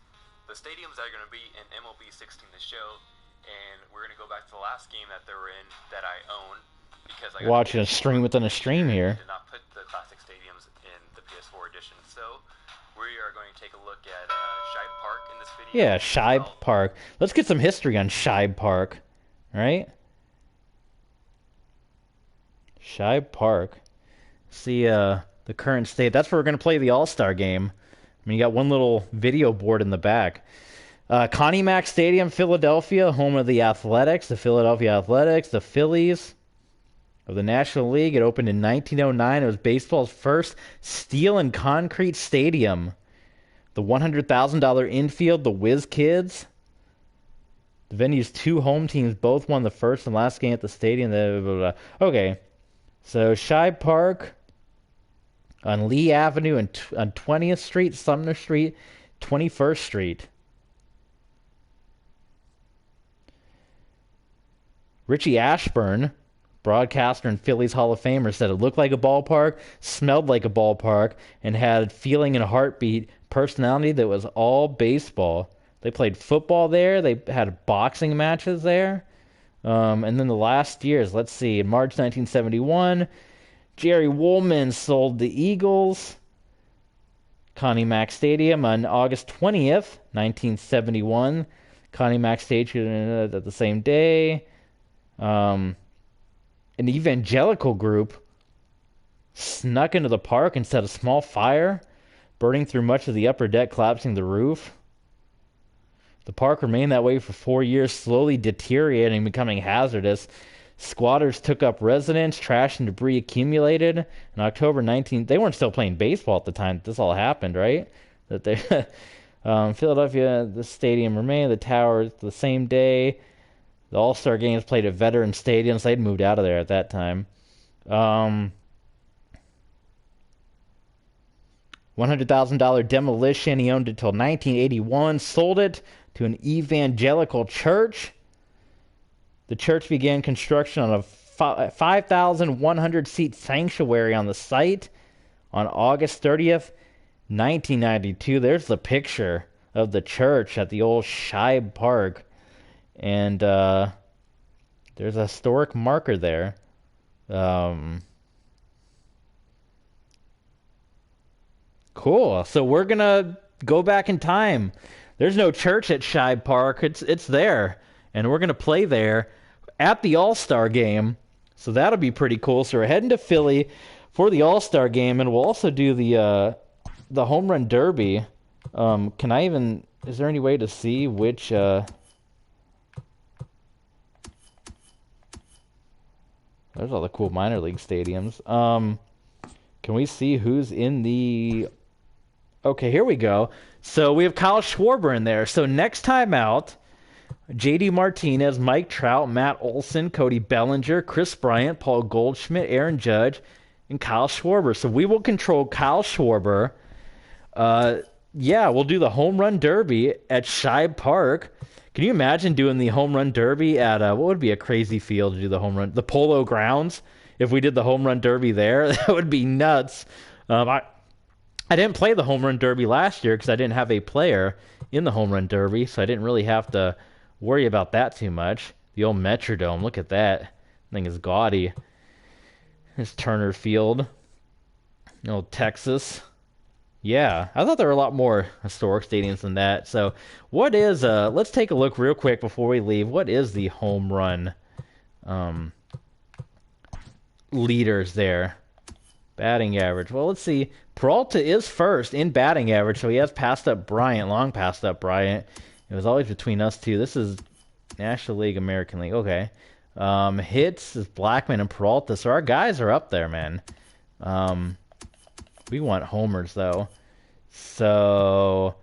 Speaker 8: the stadiums that are going to be in MLB 16 the show. And we're going to go back to the last game that they were in that I own. Because I got
Speaker 1: watching a stream within a stream here.
Speaker 8: Did not put the classic stadiums in the PS4 edition. So we are going to take a look at Scheib Park in this video.
Speaker 1: Yeah, Scheib Park. Let's get some history on Scheib Park. Right? Scheib Park. See the current state. That's where we're going to play the All-Star game. I mean, you got one little video board in the back. Connie Mack Stadium, Philadelphia, home of the Athletics, the Philadelphia Athletics, the Phillies of the National League. It opened in 1909. It was baseball's first steel and concrete stadium. The $100,000 infield, the Whiz Kids. The venue's 2 home teams both won the first and last game at the stadium. Blah, blah, blah. Okay, so Scheib Park on Lee Avenue and on 20th Street, Sumner Street, 21st Street. Richie Ashburn, broadcaster and Phillies Hall of Famer, said it looked like a ballpark, smelled like a ballpark, and had feeling and heartbeat, personality that was all baseball. They played football there. They had boxing matches there. And then the last years, let's see, in March 1971, Jerry Woolman sold the Eagles Connie Mack Stadium. On August 20th, 1971, Connie Mack Stadium at the same day. An evangelical group snuck into the park and set a small fire. burning through much of the upper deck, collapsing the roof. The park remained that way for 4 years, slowly deteriorating, becoming hazardous. Squatters took up residence, trash and debris accumulated. In October 19th, they weren't still playing baseball at the time that this all happened, right? That they, Philadelphia, the stadium remained, the towers the same day. The All-Star games played at Veteran Stadium, so they'd moved out of there at that time. $100,000 demolition. He owned it till 1981, sold it to an evangelical church. The church began construction on a 5,100-seat sanctuary on the site on August 30th, 1992. There's the picture of the church at the old Shibe Park. And there's a historic marker there. Cool. So we're going to go back in time. There's no church at Shibe Park. It's there. And we're going to play there at the All-Star game. So that'll be pretty cool. So we're heading to Philly for the All-Star game, and we'll also do the Home Run Derby. Can I even... Is there any way to see which... There's all the cool minor league stadiums. Can we see who's in the... Okay, here we go. So we have Kyle Schwarber in there. So next time out, J.D. Martinez, Mike Trout, Matt Olson, Cody Bellinger, Chris Bryant, Paul Goldschmidt, Aaron Judge, and Kyle Schwarber. So we will control Kyle Schwarber. We'll do the Home Run Derby at Shibe Park. Can you imagine doing the Home Run Derby at, what would be a crazy field to do the home run? The Polo Grounds. If we did the Home Run Derby there, that would be nuts. I didn't play the Home Run Derby last year because I didn't have a player in the Home Run Derby, so I didn't really have to worry about that too much. The old Metrodome, look at that. That thing is gaudy. There's Turner Field. Old Texas. Yeah, I thought there were a lot more historic stadiums than that. So what is, let's take a look real quick before we leave. What is the home run leaders there? Batting average. Well, let's see. Peralta is first in batting average, so he has passed up Bryant, long passed up Bryant. It was always between us two. This is National League, American League. Okay. Hits is Blackman and Peralta, so our guys are up there, man. We want homers, though. So,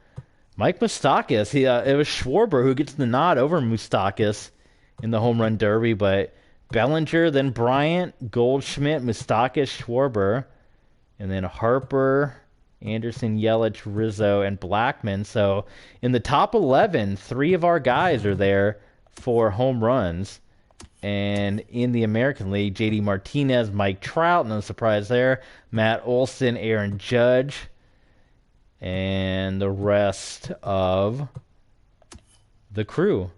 Speaker 1: Mike Moustakas. It was Schwarber who gets the nod over Moustakas in the Home Run Derby, but Bellinger, then Bryant, Goldschmidt, Moustakas, Schwarber, and then Harper, Anderson, Yelich, Rizzo, and Blackman. So, in the top 11, 3 of our guys are there for home runs. And in the American League, J.D. Martinez, Mike Trout, no surprise there, Matt Olson, Aaron Judge, and the rest of the crew.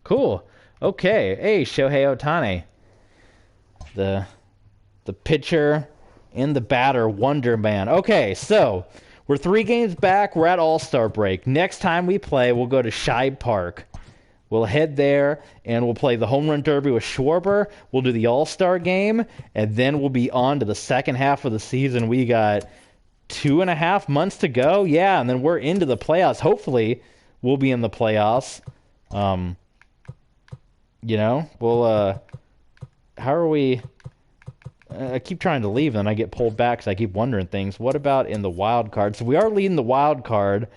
Speaker 1: Cool. Okay. Hey, Shohei Ohtani. The pitcher and the batter, Wonder Man. Okay, so we're 3 games back. We're at All-Star break. Next time we play, we'll go to Shibe Park. We'll head there, and we'll play the Home Run Derby with Schwarber. We'll do the All-Star game, and then we'll be on to the second half of the season. We got 2.5 months to go. Yeah, and then we're into the playoffs. Hopefully, we'll be in the playoffs. How are we... I keep trying to leave, and I get pulled back because I keep wondering things. What about in the wild card? So we are leading the wild card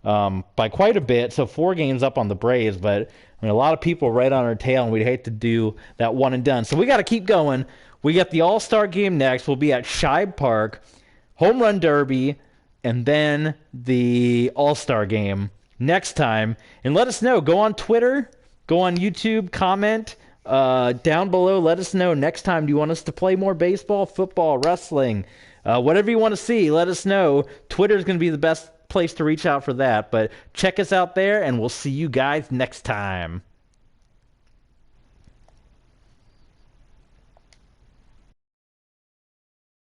Speaker 1: by quite a bit. So 4 games up on the Braves, but a lot of people are right on our tail, and we'd hate to do that one and done. So we got to keep going. We got the All-Star game next. We'll be at Shibe Park, Home Run Derby, and then the All-Star game next time. And let us know. Go on Twitter, go on YouTube, comment down below. Let us know next time. Do you want us to play more baseball, football, wrestling, whatever you want to see? Let us know. Twitter is going to be the best place to reach out for that. But check us out there, and we'll see you guys next time.